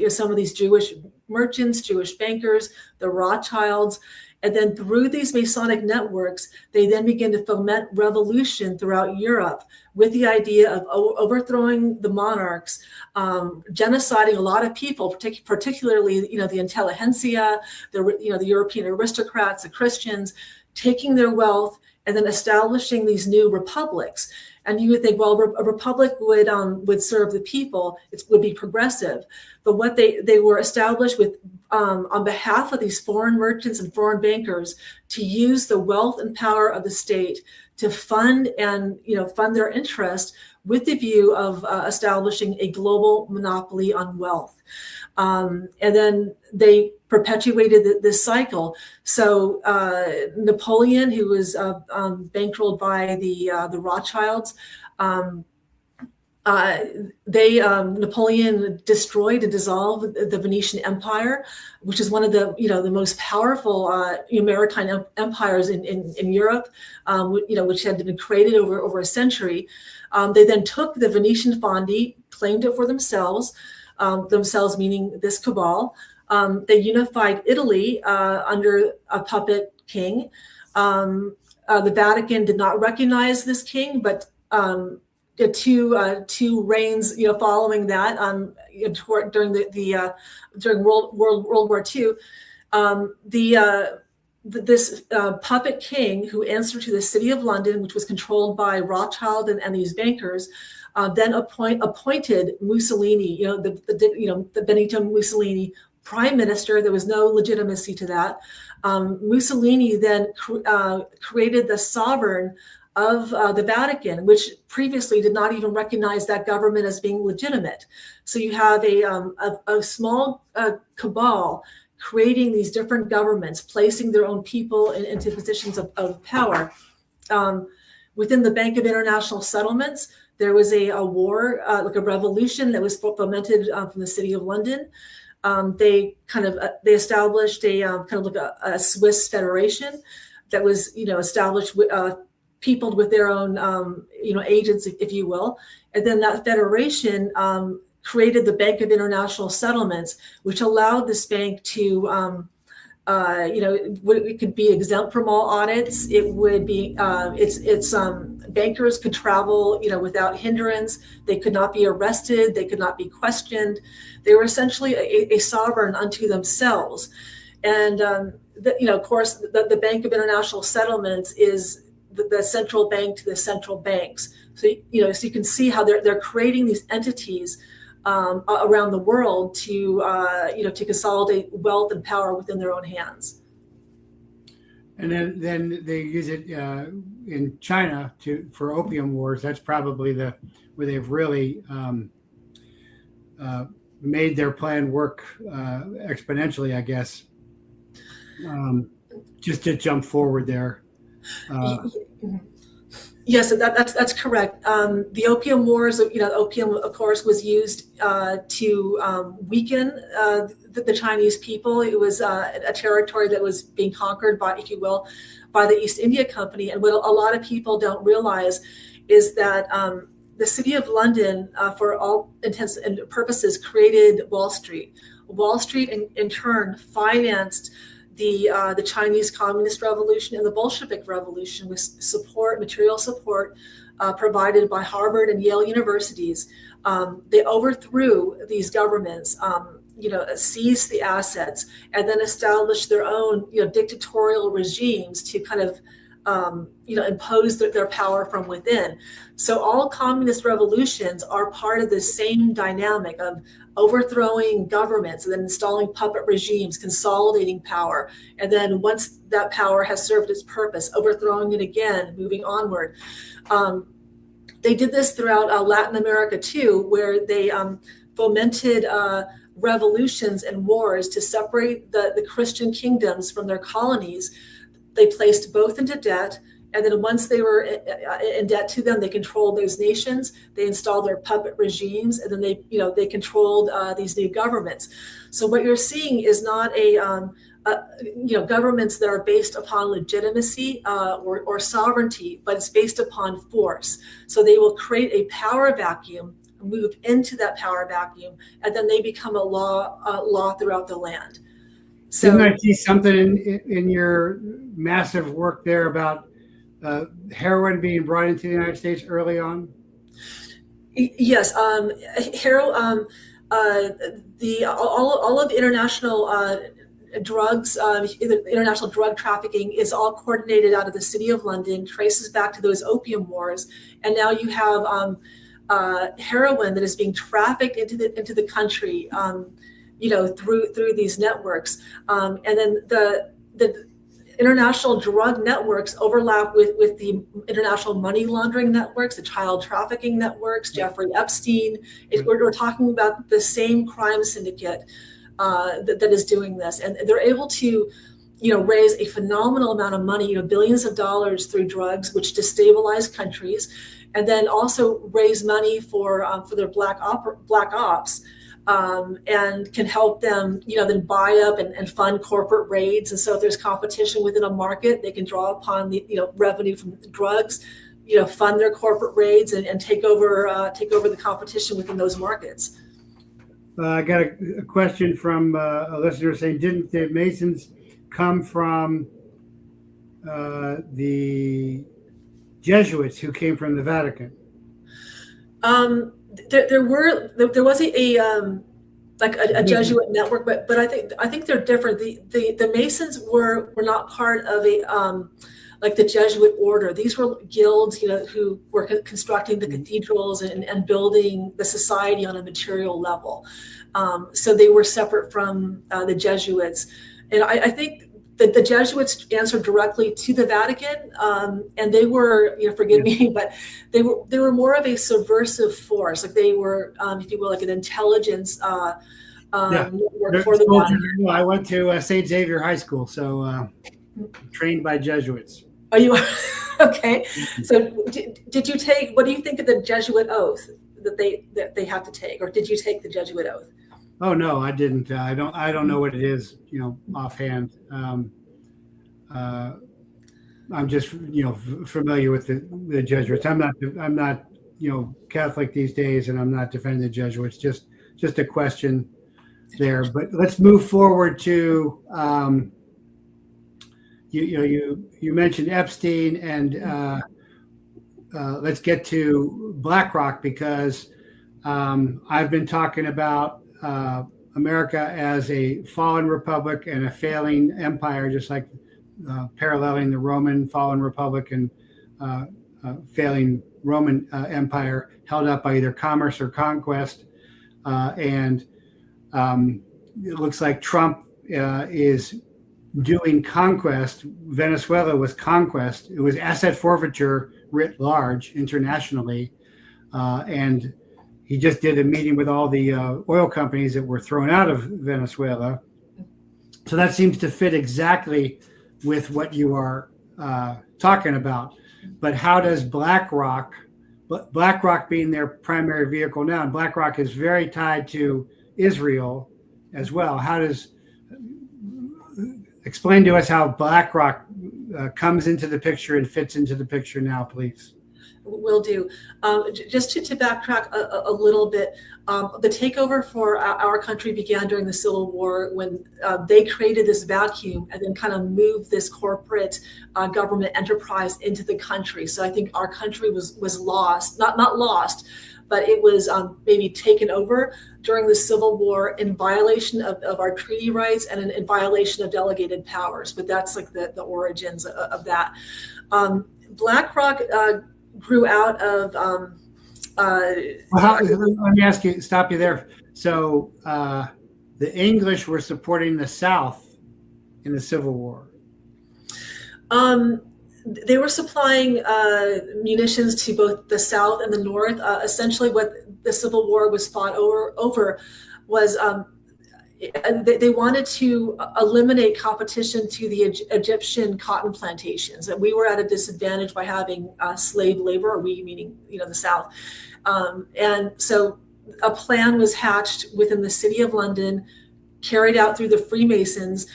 some of these Jewish merchants, Jewish bankers, the Rothschilds. And then through these Masonic networks, they then begin to foment revolution throughout Europe with the idea of overthrowing the monarchs, genociding a lot of people, particularly the intelligentsia, the European aristocrats, the Christians, taking their wealth and then establishing these new republics. And you would think, well, a republic would serve the people. It would be progressive. But what they were established with on behalf of these foreign merchants and foreign bankers to use the wealth and power of the state to fund their interest with the view of establishing a global monopoly on wealth. And then they perpetuated this cycle. So Napoleon, who was bankrolled by the Rothschilds, Napoleon destroyed and dissolved the Venetian Empire, which is one of the most powerful maritime empires in Europe, which had been created over a century. They then took the Venetian fondi, claimed it for themselves meaning this cabal. They unified Italy under a puppet king. The Vatican did not recognize this king, but two reigns, following that, during during World War II, this puppet king, who answered to the City of London, which was controlled by Rothschild and these bankers, then appointed Mussolini, the Benito Mussolini, prime minister. There was no legitimacy to that. Mussolini then created the sovereign of the Vatican, which previously did not even recognize that government as being legitimate. So you have a small cabal creating these different governments, placing their own people into positions of power. Within the Bank of International Settlements, there was a war, like a revolution that was fomented from the City of London. They established a Swiss federation that was established peopled with their own agents, if you will, and then that federation created the Bank of International Settlements, which allowed this bank to it could be exempt from all audits. It would be its bankers could travel without hindrance. They could not be arrested. They could not be questioned. They were essentially a sovereign unto themselves. And of course, the Bank of International Settlements is the central bank to the central banks. So so you can see how they're creating these entities around the world to to consolidate wealth and power within their own hands. And then they use it in China for opium wars. That's probably where they've really made their plan work exponentially, I guess. Just to jump forward there. Yes, that's correct. The opium wars, opium, of course, was used to weaken the Chinese people. It was a territory that was being conquered by, if you will, by the East India Company. And what a lot of people don't realize is that the City of London, for all intents and purposes, created Wall Street. Wall Street, in turn, financed the Chinese Communist Revolution and the Bolshevik Revolution with material support provided by Harvard and Yale universities. They overthrew these governments, seized the assets, and then established their own, dictatorial regimes to kind of, impose their power from within. So all communist revolutions are part of the same dynamic of overthrowing governments and then installing puppet regimes, consolidating power. And then once that power has served its purpose, overthrowing it again, moving onward. They did this throughout Latin America too, where they fomented revolutions and wars to separate the Christian kingdoms from their colonies. They placed both into debt, and then once they were in debt to them, they controlled those nations. They installed their puppet regimes, and then they controlled these new governments. So what you're seeing is not governments that are based upon legitimacy or sovereignty, but it's based upon force. So they will create a power vacuum, move into that power vacuum, and then they become a law throughout the land. So, didn't I see something in your massive work there about heroin being brought into the United States early on? Yes, heroin. All of the international drugs, international drug trafficking is all coordinated out of the City of London, traces back to those opium wars, and now you have heroin that is being trafficked into the country. Through these networks, and then international drug networks overlap with the international money laundering networks, the child trafficking networks, Jeffrey Epstein. We're talking about the same crime syndicate that is doing this, and they're able to, raise a phenomenal amount of money, billions of dollars through drugs, which destabilize countries, and then also raise money for their black ops, and can help them, then buy up and fund corporate raids. And so if there's competition within a market, they can draw upon the revenue from the drugs, fund their corporate raids and take over the competition within those markets. I got a question from a listener saying, didn't the Masons come from the Jesuits who came from the Vatican? There was a Jesuit network, but I think they're different. The Masons were not part of like the Jesuit order. These were guilds, who were constructing the cathedrals and building the society on a material level. So they were separate from the Jesuits. And I think that the Jesuits answered directly to the Vatican, and they were, forgive me, but they were more of a subversive force. Like they were, if you will, like an intelligence network for the Vatican. I went to St. Xavier High School, so trained by Jesuits. Oh, you are? Okay. So did you take, what do you think of the Jesuit oath that they have to take, or did you take the Jesuit oath? Oh no, I didn't. I don't know what it is, offhand. I'm just, familiar with the Jesuits. I'm not, Catholic these days, and I'm not defending the Jesuits. Just a question there. But let's move forward to, you mentioned Epstein, and let's get to BlackRock, because I've been talking about America as a fallen republic and a failing empire, just like paralleling the Roman fallen republic and failing Roman empire, held up by either commerce or conquest. And it looks like Trump is doing conquest. Venezuela was conquest. It was asset forfeiture writ large internationally. And he just did a meeting with all the oil companies that were thrown out of Venezuela. So that seems to fit exactly with what you are talking about. But how does BlackRock being their primary vehicle now, and BlackRock is very tied to Israel as well. Explain to us how BlackRock comes into the picture and fits into the picture now, please. Will do. Just to backtrack a little bit, the takeover for our country began during the Civil War, when they created this vacuum and then kind of moved this corporate government enterprise into the country. So I think our country was lost, not lost, but it was maybe taken over during the Civil War in violation of our treaty rights and in violation of delegated powers. But that's like the origins of that. BlackRock grew out of. Let me stop you there. So the English were supporting the South in the Civil War. They were supplying munitions to both the South and the North. Essentially, what the Civil War was fought over was they wanted to eliminate competition to the Egyptian cotton plantations. And we were at a disadvantage by having slave labor, or we meaning the South. And so a plan was hatched within the City of London, carried out through the Freemasons,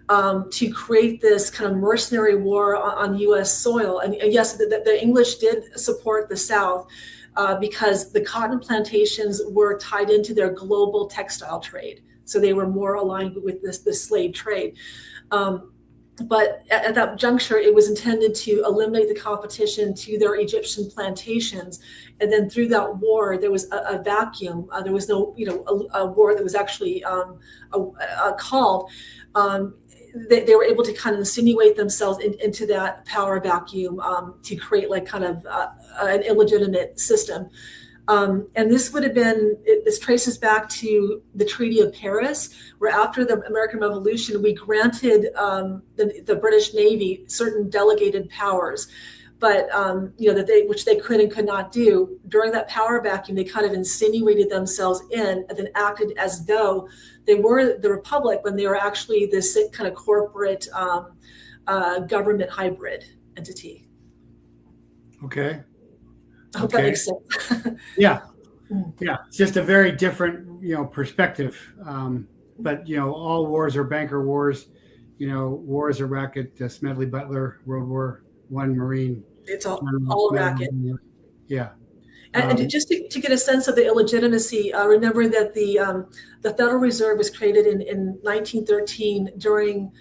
to create this kind of mercenary war on U.S. soil. And yes, the English did support the South because the cotton plantations were tied into their global textile trade. So they were more aligned with this slave trade. But at that juncture, it was intended to eliminate the competition to their Egyptian plantations. And then through that war, there was a vacuum. There was no, a war that was actually called. They were able to kind of insinuate themselves into that power vacuum to create like kind of an illegitimate system. And this would have been, this traces back to the Treaty of Paris, where after the American Revolution, we granted the British Navy certain delegated powers, but which they could and could not do. During that power vacuum, they kind of insinuated themselves in and then acted as though they were the Republic when they were actually this kind of corporate government hybrid entity. Okay. I hope that makes sense. Yeah. It's just a very different, perspective. But all wars are banker wars. Wars are racket. Smedley Butler, World War I Marine. It's all racket. Yeah. And just to get a sense of the illegitimacy, remember that the Federal Reserve was created in 1913 during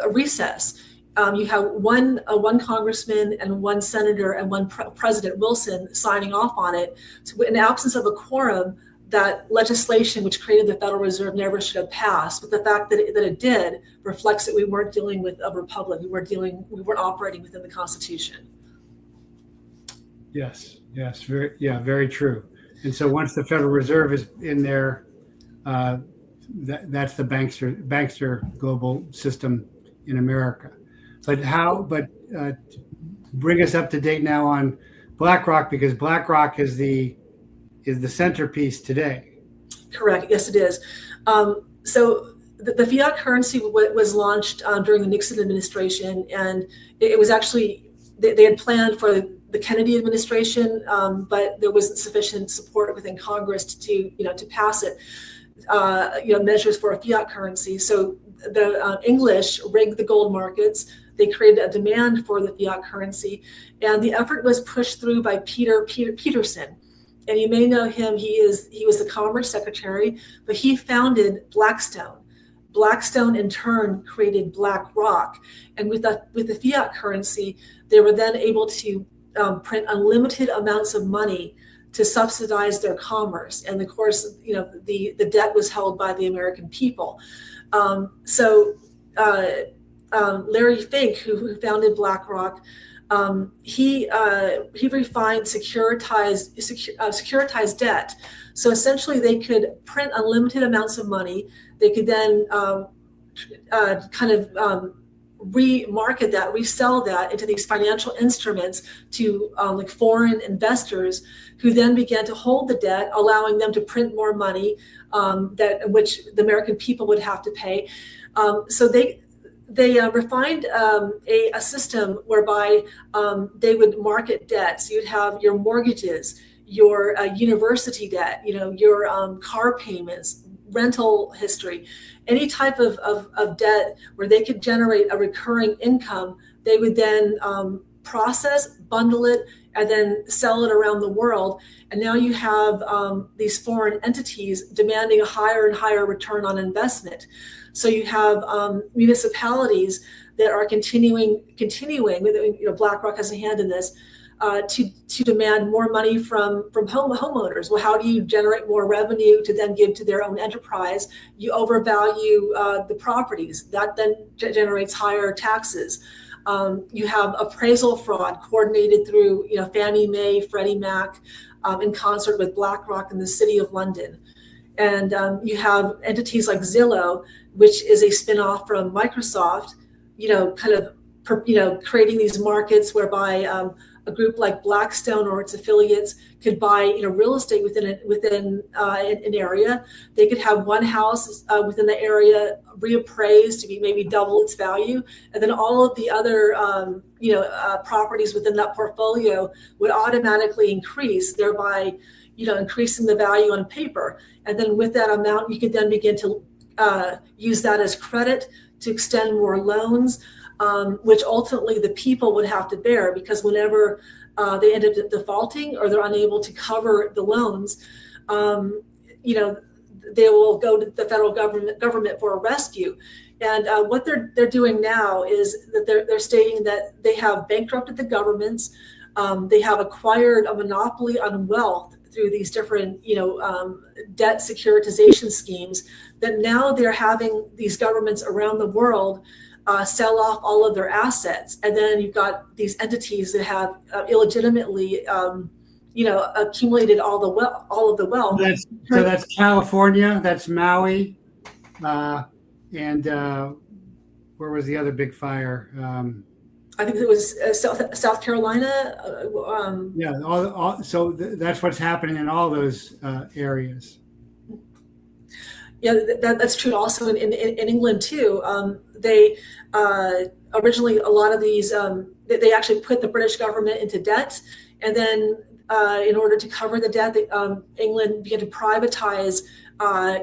a recess. You have one congressman and one senator and one President Wilson signing off on it. So in the absence of a quorum, that legislation which created the Federal Reserve never should have passed. But the fact that it did reflects that we weren't dealing with a republic. We weren't operating within the Constitution. Yes, very true. And so once the Federal Reserve is in there, that's the bankster global system in America. But bring us up to date now on BlackRock, because BlackRock is the centerpiece today. Correct. Yes, it is. So the fiat currency was launched during the Nixon administration, and it was actually they had planned for the Kennedy administration, but there wasn't sufficient support within Congress to pass it. Measures for a fiat currency. So the English rigged the gold markets. They created a demand for the fiat currency, and the effort was pushed through by Peter Peterson. And you may know him. He was the Commerce Secretary, but he founded Blackstone. Blackstone in turn created BlackRock, and with the fiat currency, they were then able to print unlimited amounts of money to subsidize their commerce. And of course, the debt was held by the American people. Larry Fink, who founded BlackRock, he refined securitized debt. So essentially, they could print unlimited amounts of money. They could then remarket that, resell that into these financial instruments to like foreign investors, who then began to hold the debt, allowing them to print more money which the American people would have to pay. So they refined a system whereby they would market debts. You'd have your mortgages, your university debt, your car payments, rental history, any type of debt where they could generate a recurring income. They would then process, bundle it, and then sell it around the world. And now you have these foreign entities demanding a higher and higher return on investment. So you have municipalities that are continuing. BlackRock has a hand in this to demand more money from homeowners. Well, how do you generate more revenue to then give to their own enterprise? You overvalue the properties. That then generates higher taxes. You have appraisal fraud coordinated through Fannie Mae, Freddie Mac, in concert with BlackRock in the City of London. And you have entities like Zillow, which is a spinoff from Microsoft, creating these markets whereby a group like Blackstone or its affiliates could buy real estate within an area. They could have one house within the area reappraised to be maybe double its value, and then all of the other properties within that portfolio would automatically increase, thereby increasing the value on paper. And then with that amount, you could then begin to use that as credit to extend more loans, which ultimately the people would have to bear, because whenever they end up defaulting or they're unable to cover the loans, they will go to the federal government for a rescue. And what they're doing now is that they're stating that they have bankrupted the governments. They have acquired a monopoly on wealth through these different, debt securitization schemes, that now they're having these governments around the world sell off all of their assets. And then you've got these entities that have illegitimately accumulated all of the wealth. So that's California, that's Maui, and where was the other big fire? I think it was South Carolina. Yeah, so that's what's happening in all those areas. Yeah, that's true. Also in England too. They originally, a lot of these, they actually put the British government into debt, and then in order to cover the debt, England began to privatize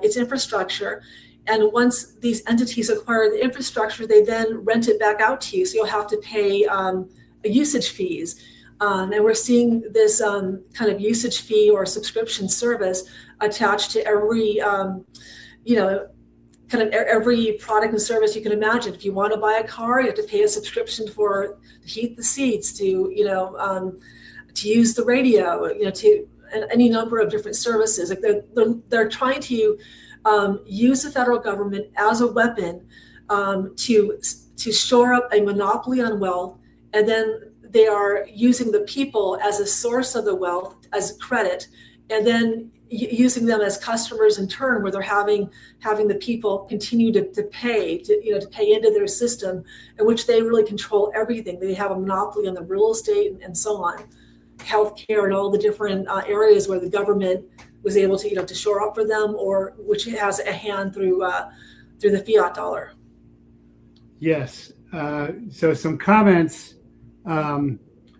its infrastructure. And once these entities acquire the infrastructure, they then rent it back out to you. So you'll have to pay usage fees. And we're seeing this kind of usage fee or subscription service attached to every, kind of every product and service you can imagine. If you want to buy a car, you have to pay a subscription to heat the seats, to use the radio, to any number of different services. Like they're trying to use the federal government as a weapon to shore up a monopoly on wealth, and then they are using the people as a source of the wealth, as credit, and then using them as customers in turn, where they're having the people continue to pay to pay into their system, in which they really control everything. They have a monopoly on the real estate and so on, healthcare, and all the different areas where the government was able to shore up for them, or which has a hand through the fiat dollar. Yes. So some comments.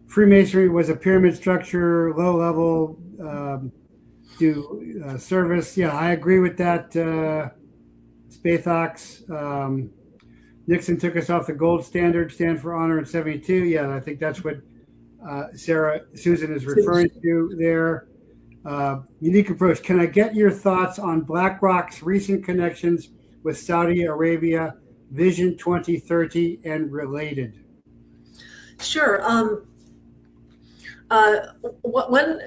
Freemasonry was a pyramid structure, low level, do service. Yeah, I agree with that. Spathox. Nixon took us off the gold standard, stand for honor in 72. Yeah, I think that's what Susan is referring to there. Unique approach. Can I get your thoughts on BlackRock's recent connections with Saudi Arabia, Vision 2030, and related? Sure. One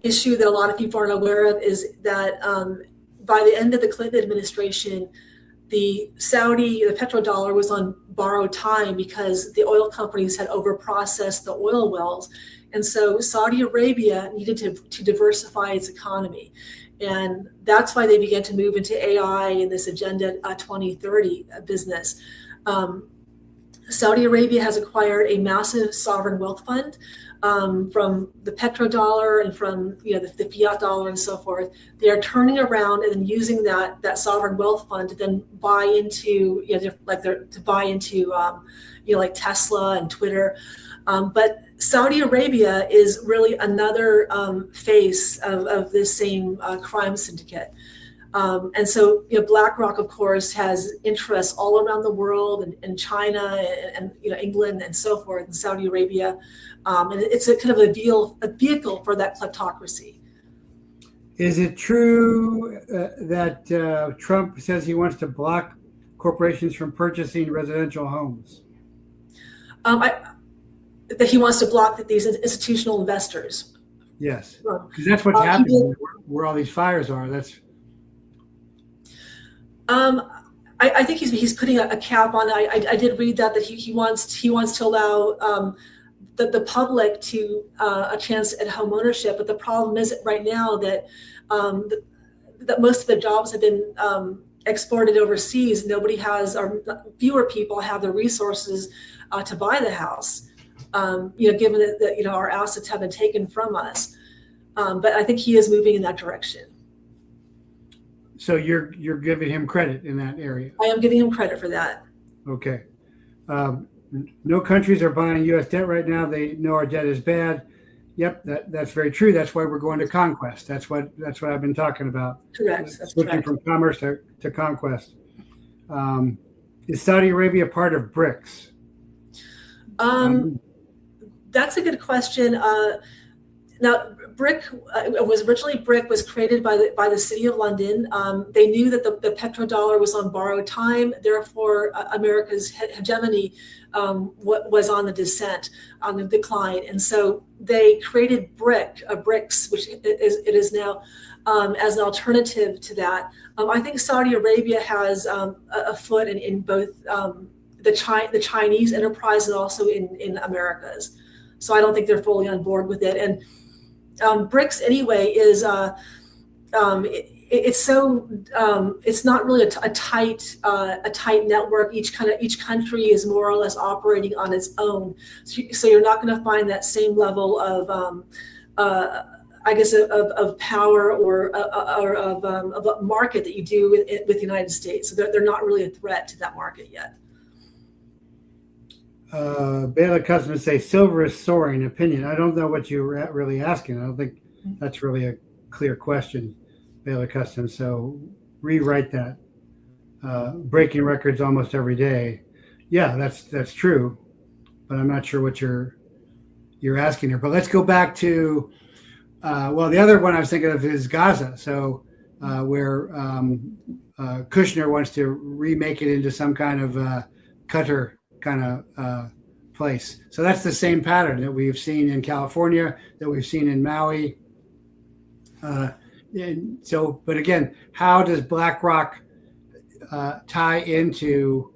issue that a lot of people aren't aware of is that by the end of the Clinton administration, the petrodollar was on borrowed time because the oil companies had overprocessed the oil wells. And so Saudi Arabia needed to diversify its economy. And that's why they began to move into AI and this Agenda 2030 business. Saudi Arabia has acquired a massive sovereign wealth fund from the petrodollar and from the fiat dollar and so forth. They are turning around and then using that sovereign wealth fund to then buy into like Tesla and Twitter. But Saudi Arabia is really another face of this same crime syndicate. And so, BlackRock, of course, has interests all around the world, and China, and England, and so forth, and Saudi Arabia, and it's a kind of a vehicle for that kleptocracy. Is it true that Trump says he wants to block corporations from purchasing residential homes? That he wants to block these institutional investors. Yes, because that's what's happening where all these fires are. That's. I think he's putting a cap on it. I did read that he wants to allow the public to a chance at home ownership, but the problem is right now that that most of the jobs have been exported overseas. Nobody has, or fewer people have the resources to buy the house. Given that our assets have been taken from us, but I think he is moving in that direction. So you're giving him credit in that area. I am giving him credit for that. Okay. No countries are buying U.S. debt right now. They know our debt is bad. Yep, that's very true. That's why we're going to conquest. That's what I've been talking about. Correct. That's switching from commerce to conquest. Is Saudi Arabia part of BRICS? That's a good question. Now, BRIC was created by the City of London. They knew that the petrodollar was on borrowed time. Therefore, America's hegemony was on the descent, on the decline, and so they created BRICS, which it is now, as an alternative to that. I think Saudi Arabia has a foot in both the Chinese enterprise and also in America's. So I don't think they're fully on board with it. And BRICS anyway is it's not really a tight network. Each country is more or less operating on its own. So you're not going to find that same level of I guess of power or of a market that you do with the United States. So they're not really a threat to that market yet. Baylor customers say silver is soaring. Opinion. I don't know what you're really asking. I don't think that's really a clear question, Baylor Customs. So rewrite that. Breaking records almost every day. Yeah, that's true, but I'm not sure what you're asking here. But let's go back to the other one I was thinking of is Gaza. So where Kushner wants to remake it into some kind of Qatar kind of place. So that's the same pattern that we've seen in California, that we've seen in Maui. And so, but again, how does BlackRock tie into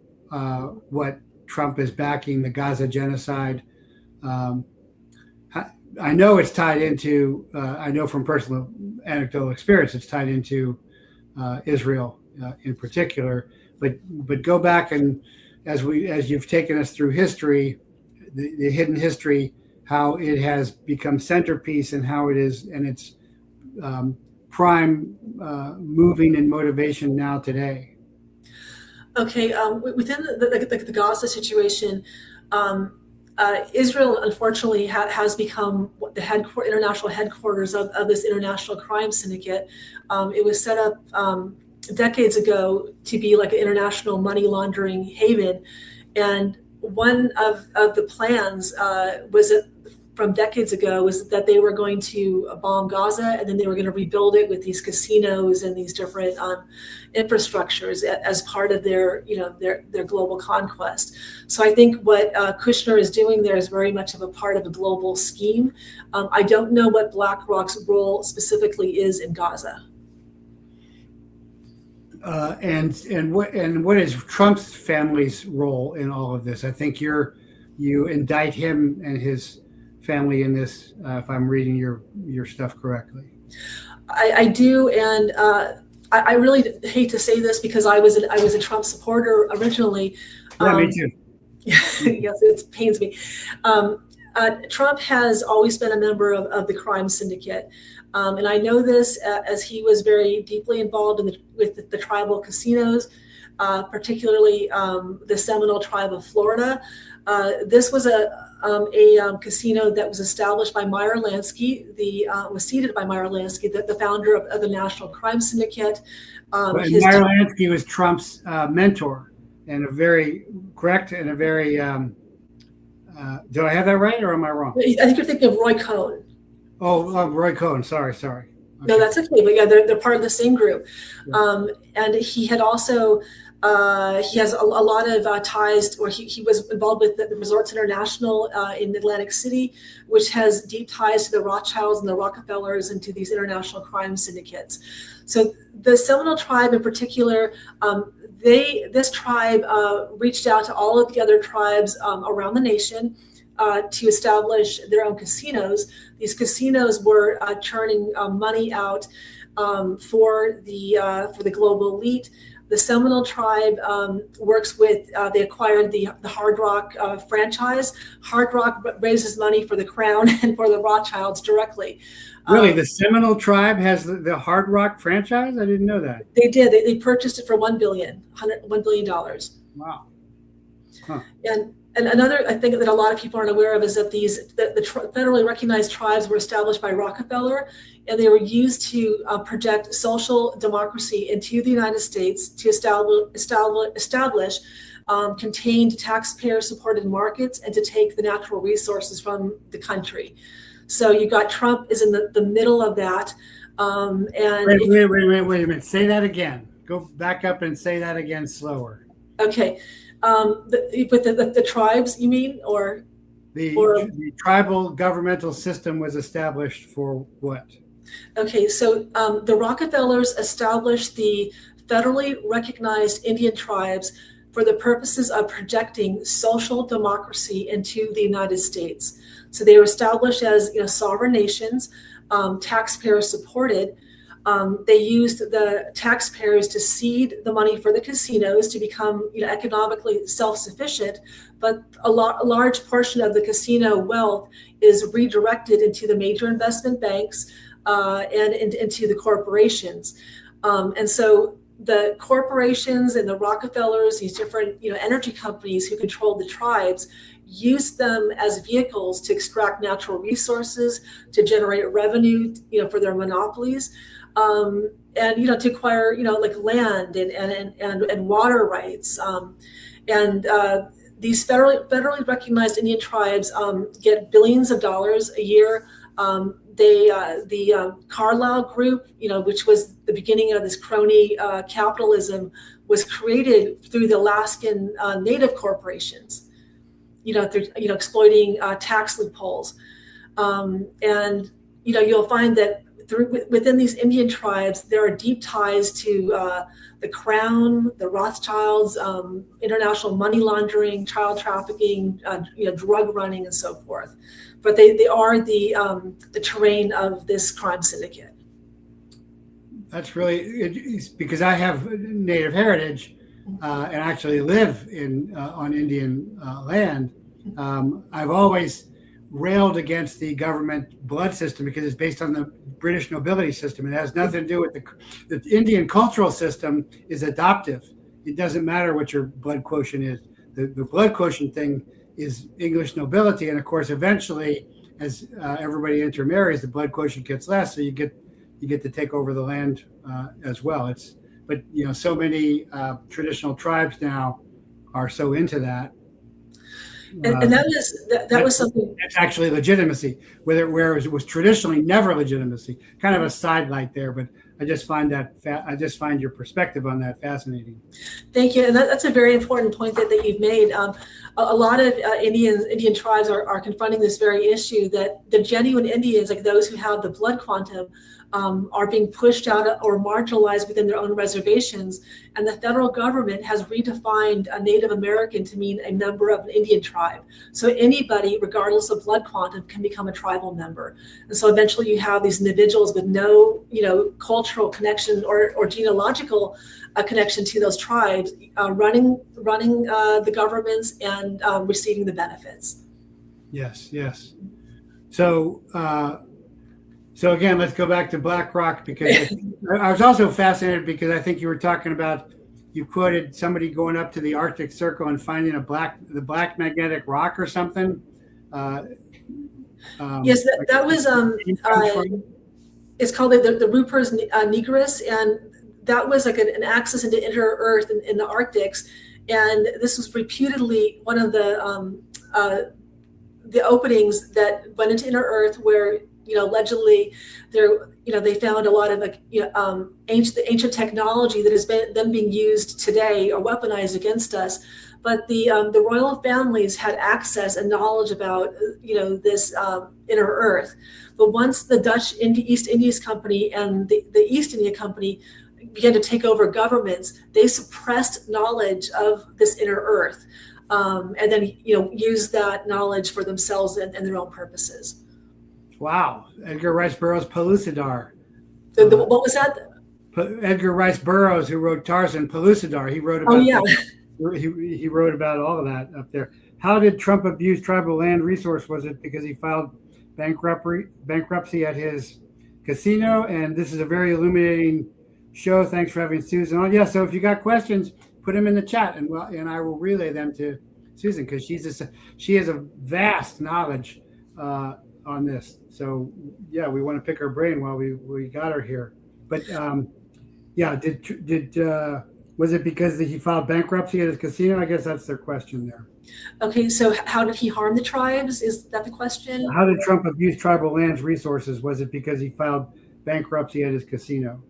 what Trump is backing, the Gaza genocide? I know it's tied into, I know from personal anecdotal experience, it's tied into Israel in particular, but go back and as you've taken us through history, the hidden history, how it has become centerpiece and how it is, and it's prime moving and motivation now today. Okay, within the Gaza situation, Israel unfortunately has become the international headquarters of this international crime syndicate. It was set up decades ago to be like an international money laundering haven, and one of the plans from decades ago was that they were going to bomb Gaza and then they were going to rebuild it with these casinos and these different infrastructures as part of their global conquest. So I think what Kushner is doing there is very much of a part of a global scheme. I don't know what BlackRock's role specifically is in Gaza. And what is Trump's family's role in all of this? I think you indict him and his family in this, if I'm reading your stuff correctly. I do, and I really hate to say this because I was a Trump supporter originally. Yeah, me too. Yes, it pains me. Trump has always been a member of the crime syndicate. And I know this as he was very deeply involved with the tribal casinos, particularly the Seminole tribe of Florida. This was a casino that was established by Meyer Lansky, was seeded by Meyer Lansky, the founder of the National Crime Syndicate. Meyer Lansky was Trump's mentor, and a very correct and a very. Do I have that right, or am I wrong? I think you're thinking of Roy Cohn. Oh, Roy Cohn. Sorry. Okay. No, that's okay. But yeah, they're part of the same group. Yeah. And he had also, he has a lot of ties, or he was involved with the Resorts International in Atlantic City, which has deep ties to the Rothschilds and the Rockefellers and to these international crime syndicates. So the Seminole tribe in particular, this tribe reached out to all of the other tribes around the nation to establish their own casinos. These casinos were churning money out for the global elite. The Seminole tribe works with, they acquired the Hard Rock franchise. Hard Rock raises money for the Crown and for the Rothschilds directly. Really, the Seminole tribe has the Hard Rock franchise? I didn't know that. They did. They purchased it for $1 billion. Wow. Huh. And another thing that a lot of people aren't aware of is that the federally recognized tribes were established by Rockefeller, and they were used to project social democracy into the United States to establish contained taxpayer-supported markets and to take the natural resources from the country. So you got Trump is in the middle of that. And wait a minute. Say that again. Go back up and say that again slower. Okay. With the tribes, you mean, or the tribal governmental system was established for what? Okay, so the Rockefellers established the federally recognized Indian tribes for the purposes of projecting social democracy into the United States. So they were established as sovereign nations. taxpayer supported. They used the taxpayers to seed the money for the casinos to become, economically self-sufficient. But a large portion of the casino wealth is redirected into the major investment banks and into the corporations. And so the corporations and the Rockefellers, these different, energy companies who controlled the tribes, used them as vehicles to extract natural resources, to generate revenue, for their monopolies, and to acquire, like land and water rights. These federally recognized Indian tribes get billions of dollars a year. The Carlyle Group, which was the beginning of this crony capitalism, was created through the Alaskan Native corporations, through exploiting tax loopholes, and you'll find that within these Indian tribes there are deep ties to the Crown, the Rothschilds, international money laundering, child trafficking, drug running, and so forth. But they are the terrain of this crime syndicate. That's it's because I have Native heritage and actually live on Indian land. I've always railed against the government blood system because it's based on the British nobility system. It has nothing to do with the Indian cultural system is adoptive. It doesn't matter what your blood quotient is. The blood quotient thing is English nobility, and of course, eventually, as everybody intermarries, the blood quotient gets less, so you get to take over the land as well. But so many traditional tribes now are so into that. And that was something. That's actually legitimacy, where it was traditionally never legitimacy. Kind of a sidelight there, but I just find your perspective on that fascinating. Thank you, and that's a very important point that you've made. A lot of Indian tribes are confronting this very issue, that the genuine Indians, like those who have the blood quantum, are being pushed out or marginalized within their own reservations. And the federal government has redefined a Native American to mean a member of an Indian tribe. So anybody, regardless of blood quantum, can become a tribal member. And so eventually you have these individuals with no, cultural connection or genealogical connection to those tribes, running the governments and receiving the benefits. Yes. So again, let's go back to BlackRock, because I was also fascinated because I think you were talking about, you quoted somebody going up to the Arctic Circle and finding the black magnetic rock or something. Yes, that was it's called the Rupert Nigris, and that was like an access into inner Earth in the Arctics, and this was reputedly one of the openings that went into inner Earth where allegedly they found a lot of ancient technology that has been then being used today or weaponized against us. But the royal families had access and knowledge about this inner Earth. But once the Dutch East Indies Company and the East India Company began to take over governments, they suppressed knowledge of this inner Earth, and then used that knowledge for themselves and their own purposes. Wow, Edgar Rice Burroughs' Pellucidar. What was that? Edgar Rice Burroughs, who wrote Tarzan, Pellucidar. He wrote about. Oh yeah. He wrote about all of that up there. How did Trump abuse tribal land resource? Was it because he filed bankruptcy at his casino? And this is a very illuminating show. Thanks for having Susan on. Yeah. So if you got questions, put them in the chat, and I will relay them to Susan, because she has a vast knowledge on this. So yeah, we want to pick her brain while we got her here. But yeah, did was it because he filed bankruptcy at his casino? I guess that's their question there. Okay, so how did he harm the tribes? Is that the question? How did Trump abuse tribal lands resources? Was it because he filed bankruptcy at his casino?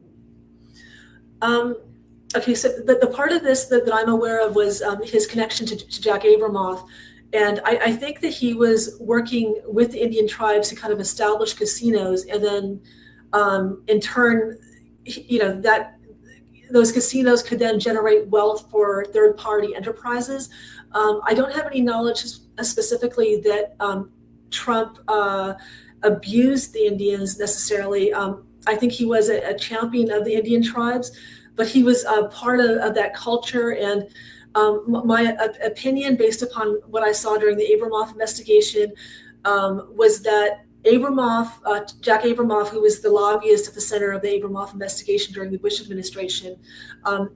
Okay, so the part of this that I'm aware of was his connection to Jack Abramoff. And I think that he was working with the Indian tribes to kind of establish casinos, and then in turn, that those casinos could then generate wealth for third-party enterprises. I don't have any knowledge specifically that Trump abused the Indians necessarily. I think he was a champion of the Indian tribes, but he was a part of that culture. And my opinion, based upon what I saw during the Abramoff investigation, was that Jack Abramoff, who was the lobbyist at the center of the Abramoff investigation during the Bush administration,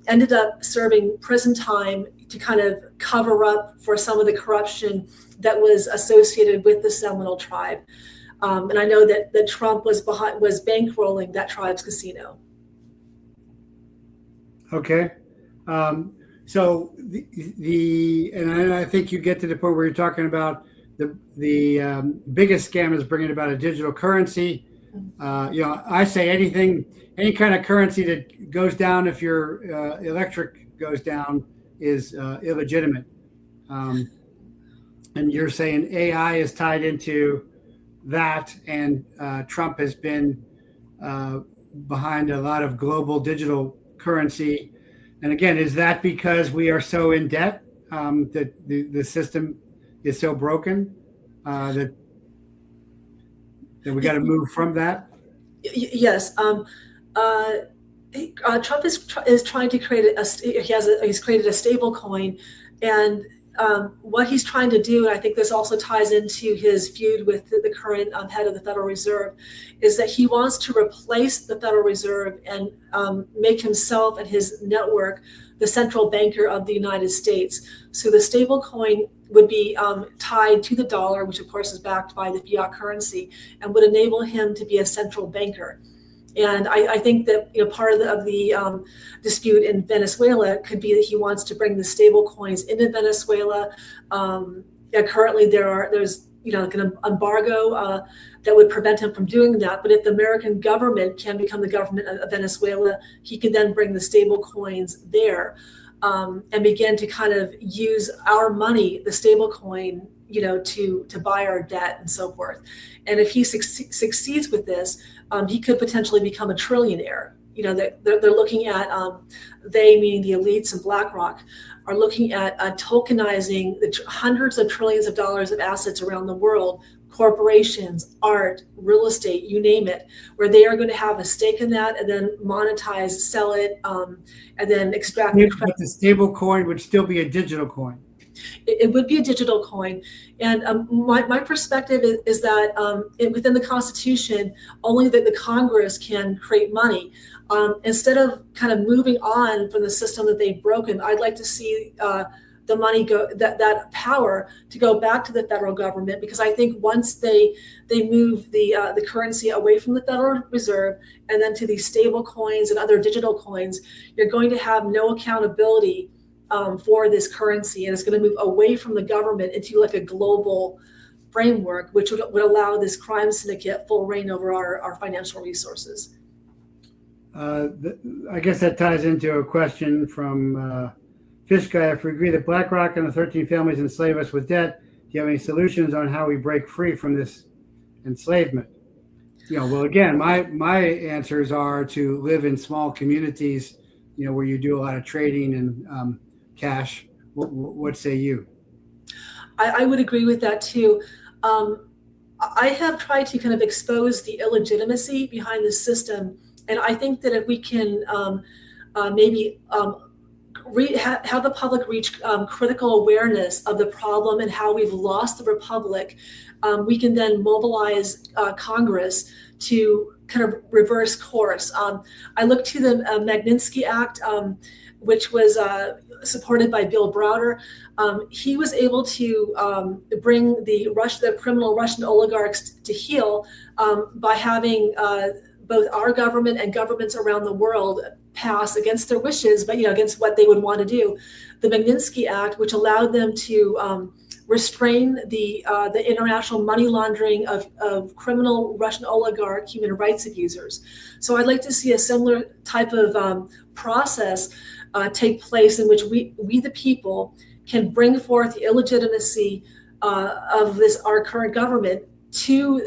ended up serving prison time to kind of cover up for some of the corruption that was associated with the Seminole tribe. And I know that Trump was bankrolling that tribe's casino. Okay. So and I think you get to the point where you're talking about the biggest scam is bringing about a digital currency. I say any kind of currency that goes down if your electric goes down is illegitimate. And you're saying AI is tied into that, and Trump has been behind a lot of global digital currency. And again, is that because we are so in debt that the system is so broken that we got to move from that? Yes. Trump is trying to create he's created a stable coin, and what he's trying to do, and I think this also ties into his feud with the current head of the Federal Reserve, is that he wants to replace the Federal Reserve and make himself and his network the central banker of the United States. So the stable coin would be tied to the dollar, which of course is backed by the fiat currency, and would enable him to be a central banker. And I think that part of the dispute in Venezuela could be that he wants to bring the stable coins into Venezuela. Currently, there's like an embargo that would prevent him from doing that. But if the American government can become the government of Venezuela, he can then bring the stable coins there and begin to kind of use our money, the stable coin, to buy our debt and so forth. And if he succeeds with this, he could potentially become a trillionaire. They're looking at, they meaning the elites and BlackRock, are looking at tokenizing the hundreds of trillions of dollars of assets around the world, corporations, art, real estate, you name it, where they are going to have a stake in that and then monetize, sell it, and then extract the credit. But the stable coin would still be a digital coin. It would be a digital coin. And my perspective is that within the Constitution, only that the Congress can create money. Instead of kind of moving on from the system that they've broken, I'd like to see the money go, that power to go back to the federal government, because I think once they move the currency away from the Federal Reserve and then to these stable coins and other digital coins, you're going to have no accountability for this currency, and it's going to move away from the government into like a global framework, which would allow this crime syndicate full reign over our financial resources. I guess that ties into a question from Fish Guy. If we agree that BlackRock and the 13 families enslave us with debt, do you have any solutions on how we break free from this enslavement? Well, again, my answers are to live in small communities, where you do a lot of trading and cash. What say you? I would agree with that too. I have tried to kind of expose the illegitimacy behind the system, and I think that if we can maybe have the public reach critical awareness of the problem and how we've lost the republic, we can then mobilize Congress to kind of reverse course. I look to the Magnitsky Act, which was supported by Bill Browder. He was able to bring the criminal Russian oligarchs to heel by having both our government and governments around the world pass against their wishes, but against what they would want to do, the Magnitsky Act, which allowed them to restrain the international money laundering of criminal Russian oligarch human rights abusers. So I'd like to see a similar type of process take place in which we the people can bring forth the illegitimacy of our current government to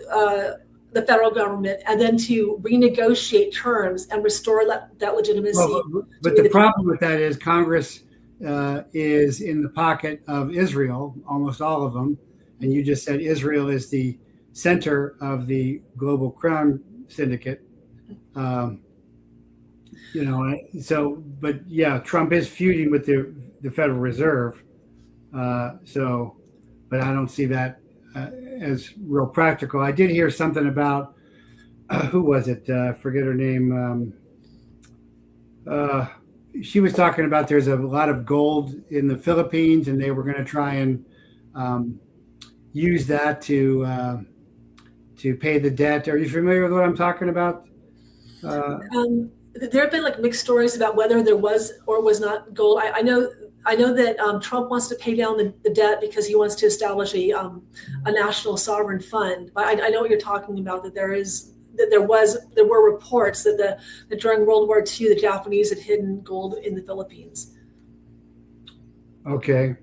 the federal government, and then to renegotiate terms and restore that legitimacy. But the problem with that is Congress is in the pocket of Israel, almost all of them. And you just said Israel is the center of the global crime syndicate. But yeah, Trump is feuding with the Federal Reserve. But I don't see that as real practical. I did hear something about who was it? I forget her name. She was talking about there's a lot of gold in the Philippines, and they were going to try and use that to pay the debt. Are you familiar with what I'm talking about? There have been like mixed stories about whether there was or was not gold. I know that Trump wants to pay down the debt because he wants to establish a national sovereign fund. But I know what you're talking about. That there were reports that during World War II the Japanese had hidden gold in the Philippines. Okay,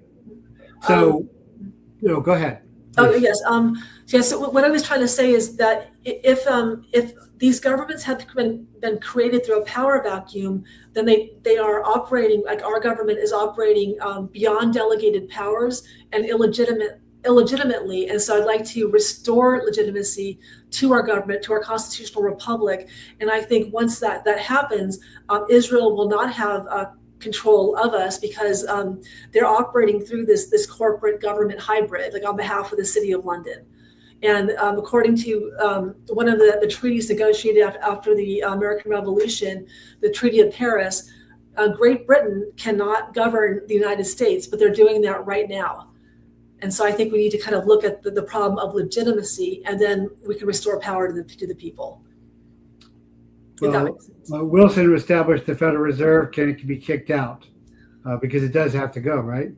so go ahead. Oh yes, yes. So what I was trying to say is that if these governments have been created through a power vacuum, then they are operating like our government is operating beyond delegated powers and illegitimately. And so I'd like to restore legitimacy to our government, to our constitutional republic. And I think once that happens, Israel will not have control of us because they're operating through this corporate government hybrid, like on behalf of the City of London. And according to one of the treaties negotiated after the American Revolution, the Treaty of Paris, Great Britain cannot govern the United States, but they're doing that right now. And so I think we need to kind of look at the problem of legitimacy, and then we can restore power to the people. Well, Wilson established the Federal Reserve. Can it be kicked out? Because it does have to go, right?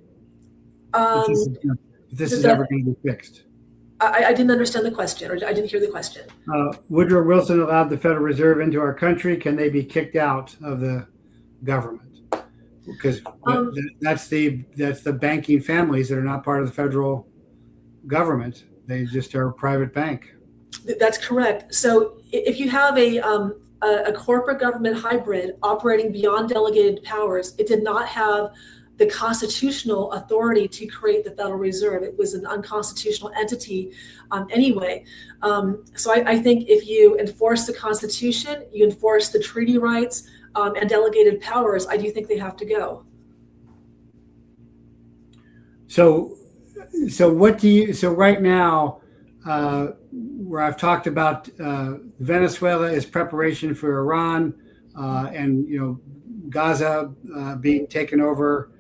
If this is ever going to be fixed. I didn't understand the question, or I didn't hear the question. Woodrow Wilson allowed the Federal Reserve into our country. Can they be kicked out of the government? Because that's the banking families that are not part of the federal government. They just are a private bank. That's correct. So if you have a corporate government hybrid operating beyond delegated powers, it did not have the constitutional authority to create the Federal Reserve. It was an unconstitutional entity anyway. So I think if you enforce the Constitution, you enforce the treaty rights and delegated powers, I do think they have to go. So right now, where I've talked about Venezuela is preparation for Iran, and Gaza being taken over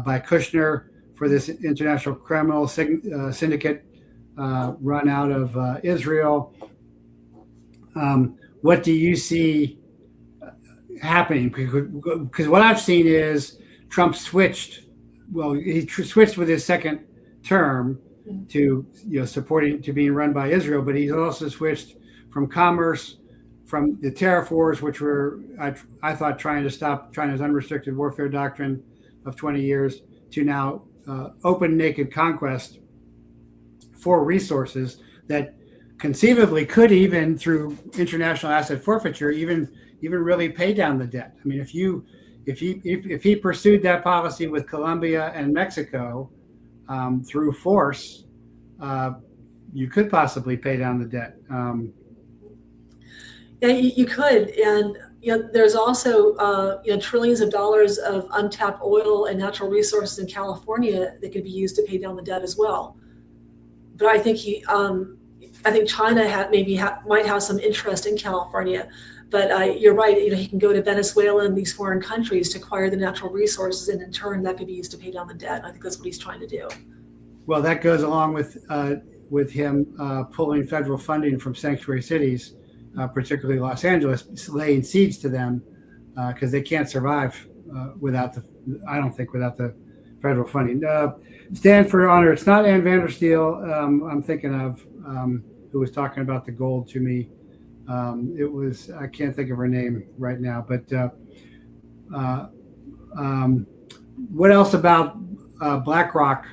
by Kushner for this international criminal syndicate run out of Israel. What do you see happening? Because what I've seen is Trump switched. Well, he switched with his second term to supporting to being run by Israel, but he's also switched from commerce, from the tariff wars, which were I thought trying to stop China's unrestricted warfare doctrine of 20 years, to now open naked conquest for resources that conceivably could, even through international asset forfeiture, even really pay down the debt. I mean, if he pursued that policy with Colombia and Mexico through force, you could possibly pay down the debt. Yeah, you could, and there's also trillions of dollars of untapped oil and natural resources in California that could be used to pay down the debt as well. But I think China might have some interest in California. But you're right. He can go to Venezuela and these foreign countries to acquire the natural resources, and in turn, that could be used to pay down the debt. I think that's what he's trying to do. Well, that goes along with him pulling federal funding from sanctuary cities, particularly Los Angeles, laying seeds to them because they can't survive without the federal funding. Stand for honor. It's not Ann Vandersteel I'm thinking of, who was talking about the gold to me. It was, I can't think of her name right now, but what else about BlackRock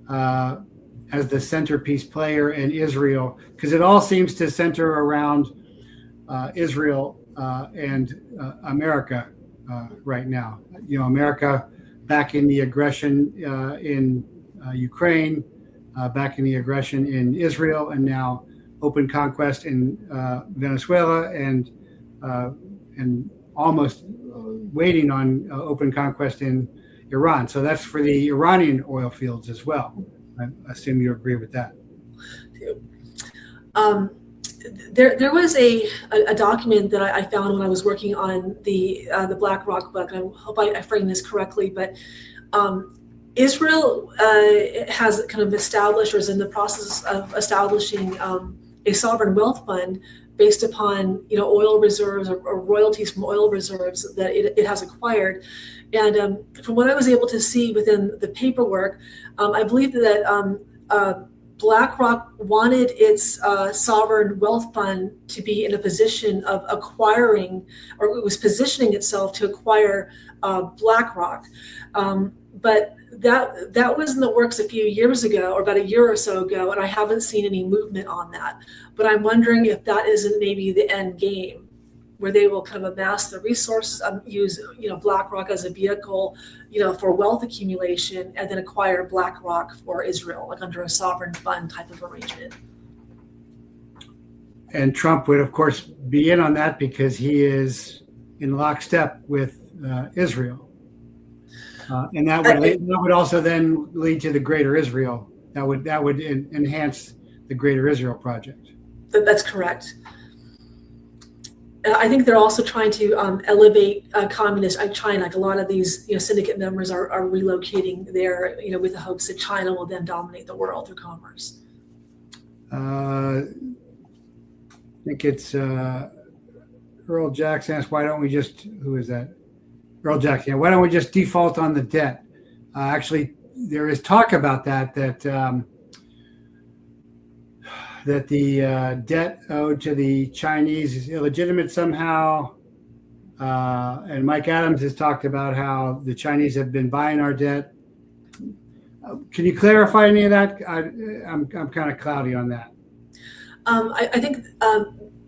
as the centerpiece player in Israel? Because it all seems to center around Israel and America right now. America backing the aggression in Ukraine, backing the aggression in Israel, and now open conquest in Venezuela and almost waiting on open conquest in Iran. So that's for the Iranian oil fields as well. I assume you agree with that. There was a document that I found when I was working on the BlackRock book. I hope I framed this correctly, but Israel has kind of established, or is in the process of establishing, a sovereign wealth fund based upon oil reserves or royalties from oil reserves that it has acquired. And from what I was able to see within the paperwork, I believe that BlackRock wanted its sovereign wealth fund to be in a position of acquiring, or it was positioning itself to acquire BlackRock. But that was in the works a few years ago, or about a year or so ago, and I haven't seen any movement on that. But I'm wondering if that isn't maybe the end game, where they will kind of amass the resources, use BlackRock as a vehicle, for wealth accumulation, and then acquire BlackRock for Israel, like under a sovereign fund type of arrangement. And Trump would, of course, be in on that because he is in lockstep with Israel. And that would also then lead to the Greater Israel. That would enhance the Greater Israel project. That's correct. I think they're also trying to elevate communist China. Like a lot of these syndicate members are relocating there, with the hopes that China will then dominate the world through commerce. I think it's Earl Jackson asked, why don't we just, who is that? Earl Jackson, why don't we just default on the debt? Actually, there is talk about that the debt owed to the Chinese is illegitimate somehow. And Mike Adams has talked about how the Chinese have been buying our debt. Can you clarify any of that? I'm kind of cloudy on that. I think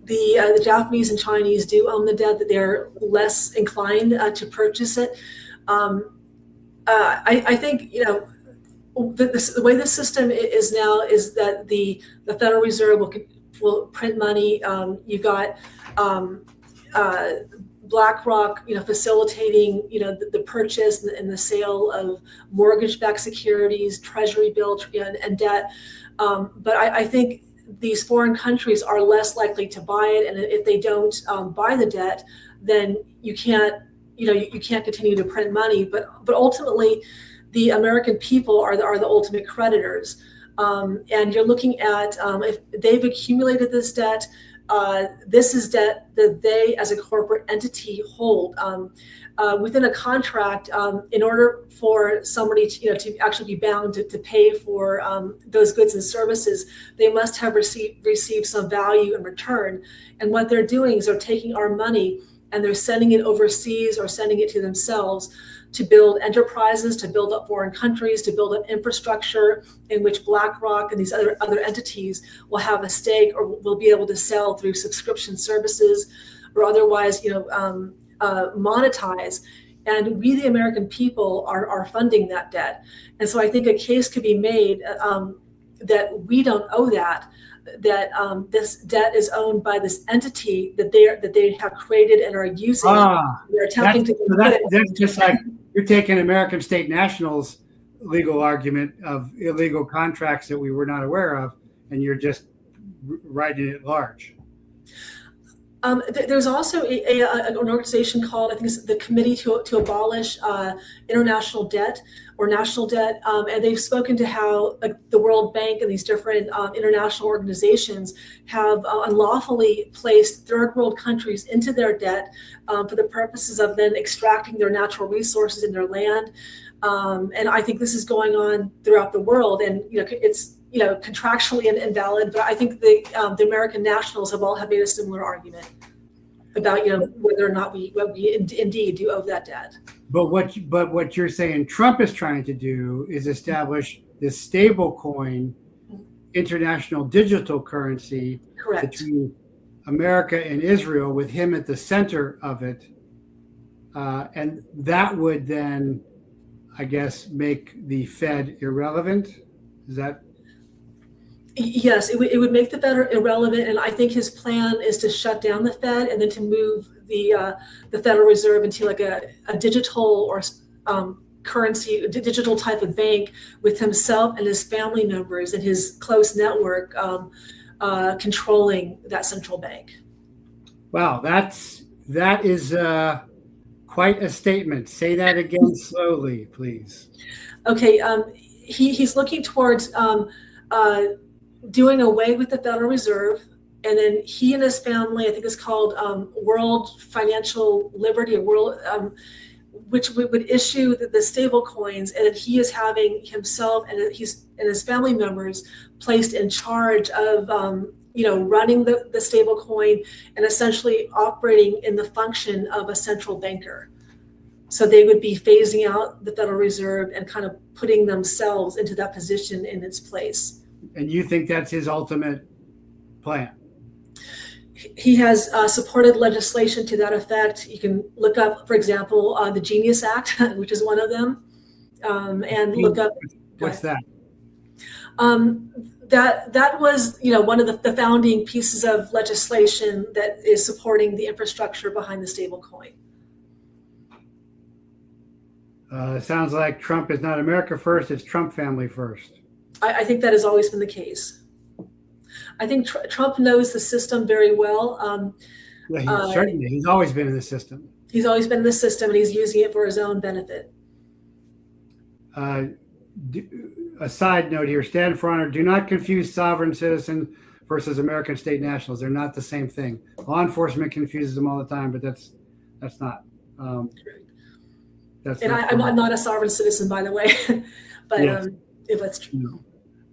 the Japanese and Chinese do own the debt, that they're less inclined to purchase it. I think, the way the system is now is that the Federal Reserve will print money. You've got BlackRock, facilitating, the purchase and the sale of mortgage-backed securities, treasury bills, and debt. But I think these foreign countries are less likely to buy it, and if they don't buy the debt, then you can't continue to print money. But ultimately, the American people are the ultimate creditors, and you're looking at if they've accumulated this debt. This is debt that they, as a corporate entity, hold within a contract. In order for somebody to actually be bound to pay for those goods and services, they must have received some value in return. And what they're doing is they're taking our money and they're sending it overseas or sending it to themselves to build enterprises, to build up foreign countries, to build up infrastructure in which BlackRock and these other entities will have a stake or will be able to sell through subscription services or otherwise, monetize. And we, the American people, are funding that debt. And so I think a case could be made that we don't owe that this debt is owned by this entity that they have created and are using. They're attempting that's just like you're taking American state nationals' legal argument of illegal contracts that we were not aware of, and you're just writing it large. There's also an organization called, I think it's the Committee to Abolish International Debt or National Debt, and they've spoken to how the World Bank and these different international organizations have unlawfully placed third world countries into their debt for the purposes of then extracting their natural resources in their land. And I think this is going on throughout the world, and it's contractually invalid, but I think the American nationals have made a similar argument about whether or not we indeed do owe that debt. But what you're saying Trump is trying to do is establish this stable coin, international digital currency. Correct. Between America and Israel, with him at the center of it, and that would then, I guess, make the Fed irrelevant. Is that? Yes, it would make the Fed irrelevant, and I think his plan is to shut down the Fed and then to move the Federal Reserve into like a digital or currency, a digital type of bank with himself and his family members and his close network controlling that central bank. Wow, that is quite a statement. Say that again slowly, please. Okay, he's looking towards doing away with the Federal Reserve, and then he and his family, I think it's called World Financial Liberty, or World, which would issue the stable coins, and he is having himself and his family members placed in charge of running the stable coin and essentially operating in the function of a central banker. So they would be phasing out the Federal Reserve and kind of putting themselves into that position in its place. And you think that's his ultimate plan? He has supported legislation to that effect. You can look up, for example, the Genius Act, which is one of them, and look up. What's that? That was one of the founding pieces of legislation that is supporting the infrastructure behind the stable coin. Sounds like Trump is not America first, it's Trump family first. I think that has always been the case. I think Trump knows the system very well. Yeah, certainly. He's always been in the system. He's always been in the system, and he's using it for his own benefit. A side note here, stand for honor. Do not confuse sovereign citizen versus American state nationals. They're not the same thing. Law enforcement confuses them all the time, but that's not. I'm not a sovereign citizen, by the way, but yes. If that's true.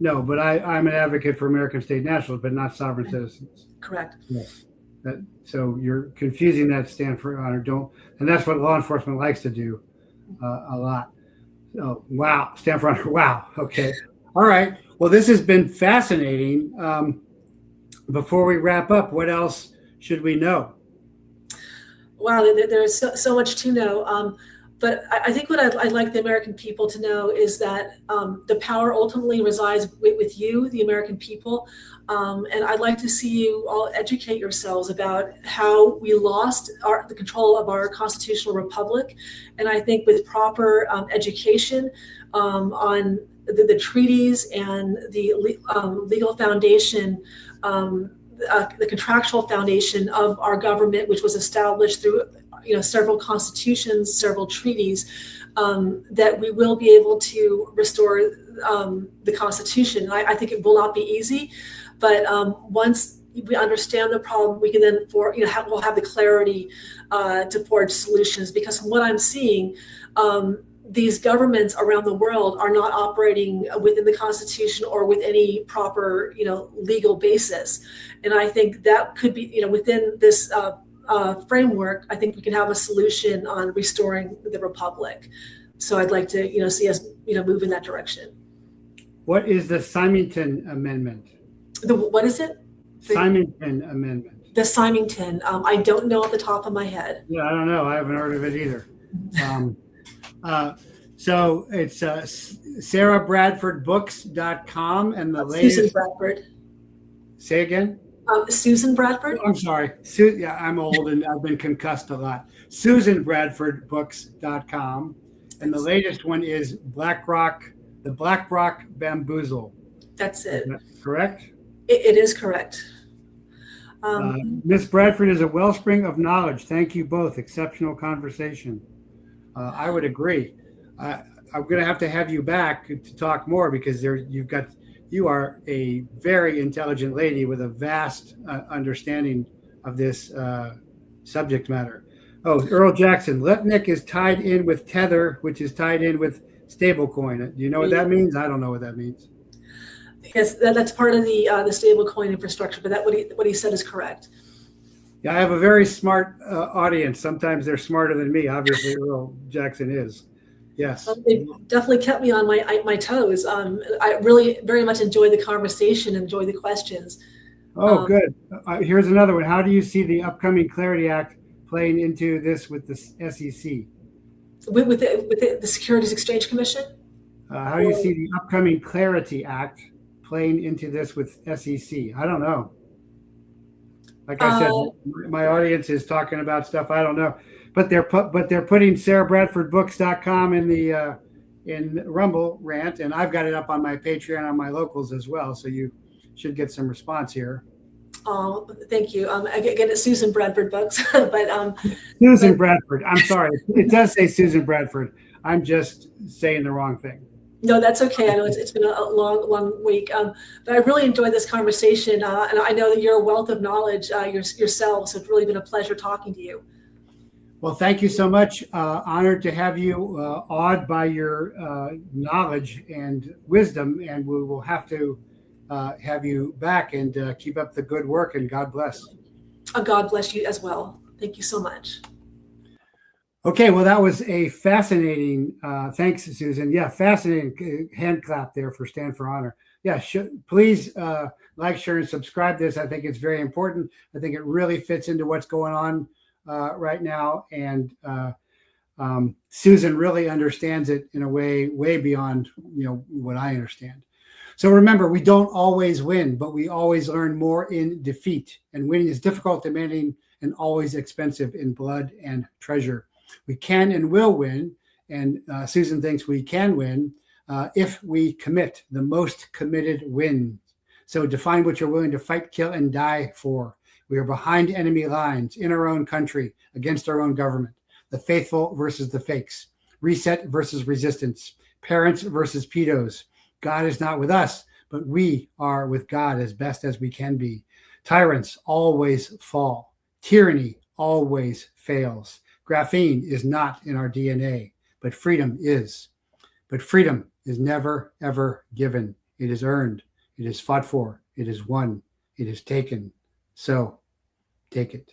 No, but I'm an advocate for American state nationals, but not sovereign citizens. Correct. Yes. So you're confusing that stand for honor. And that's what law enforcement likes to do a lot. Oh, wow. Stand for honor. Wow. Okay. All right. Well, this has been fascinating. Before we wrap up, what else should we know? Wow. There's so much to know. But I think what I'd like the American people to know is that the power ultimately resides with you, the American people. And I'd like to see you all educate yourselves about how we lost the control of our constitutional republic. And I think with proper education on the treaties and the legal foundation, the contractual foundation of our government, which was established through several constitutions, several treaties, that we will be able to restore the Constitution. I think it will not be easy, but once we understand the problem, we can then we'll have the clarity to forge solutions. Because from what I'm seeing, these governments around the world are not operating within the Constitution or with any proper legal basis, and I think that could be within this framework. I think we can have a solution on restoring the republic. So I'd like to see us move in that direction. What is the Symington Amendment? What is it? Symington Amendment. The Symington. I don't know off the top of my head. Yeah, I don't know. I haven't heard of it either. So it's sarahbradfordbooks.com and the latest. Susan Bradford. Say again? Susan Bradford. I'm sorry. Yeah, I'm old and I've been concussed a lot. SusanBradfordBooks.com. And the latest one is the BlackRock Bamboozle. That's it. Is that correct? It is correct. Miss Bradford is a wellspring of knowledge. Thank you both. Exceptional conversation. I would agree. I'm going to have you back to talk more because you are a very intelligent lady with a vast understanding of this subject matter. Oh, Earl Jackson, Letnick is tied in with Tether, which is tied in with stablecoin. Do you know what that means? I don't know what that means. Yes, that's part of the stablecoin infrastructure, but what he said is correct. Yeah, I have a very smart audience. Sometimes they're smarter than me. Obviously, Earl Jackson is. Yes. It definitely kept me on my toes. I really very much enjoyed the conversation, enjoyed the questions. Oh, good. Here's another one. How do you see the upcoming Clarity Act playing into this with the SEC? With the Securities Exchange Commission? How do you see the upcoming Clarity Act playing into this with SEC? I don't know. Like I said, my audience is talking about stuff I don't know, but they're putting SarahBradfordBooks.com in the in Rumble rant, and I've got it up on my Patreon on my locals as well. So you should get some response here. Oh, thank you. I get it, Susan Bradford Books, but Susan Bradford. I'm sorry, it does say Susan Bradford. I'm just saying the wrong thing. No, that's okay. I know it's been a long week, but I really enjoyed this conversation, and I know that you're a wealth of knowledge yourself. So it's really been a pleasure talking to you. Well, thank you so much. Honored to have you, awed by your knowledge and wisdom, and we will have to have you back and keep up the good work, and God bless. God bless you as well. Thank you so much. Okay, well, that was a fascinating, thanks, Susan. Yeah, fascinating hand clap there for Stand for Honor. Yeah, please like, share, and subscribe this. I think it's very important. I think it really fits into what's going on right now. And Susan really understands it in a way beyond, what I understand. So remember, we don't always win, but we always learn more in defeat. And winning is difficult, demanding, and always expensive in blood and treasure. We can and will win, and Susan thinks we can win if we commit. The most committed wins. So define what you're willing to fight, kill, and die for. We are behind enemy lines, in our own country, against our own government. The faithful versus the fakes. Reset versus resistance. Parents versus pedos. God is not with us, but we are with God as best as we can be. Tyrants always fall. Tyranny always fails. Graphene is not in our DNA, but freedom is. But freedom is never, ever given. It is earned. It is fought for. It is won. It is taken. So take it.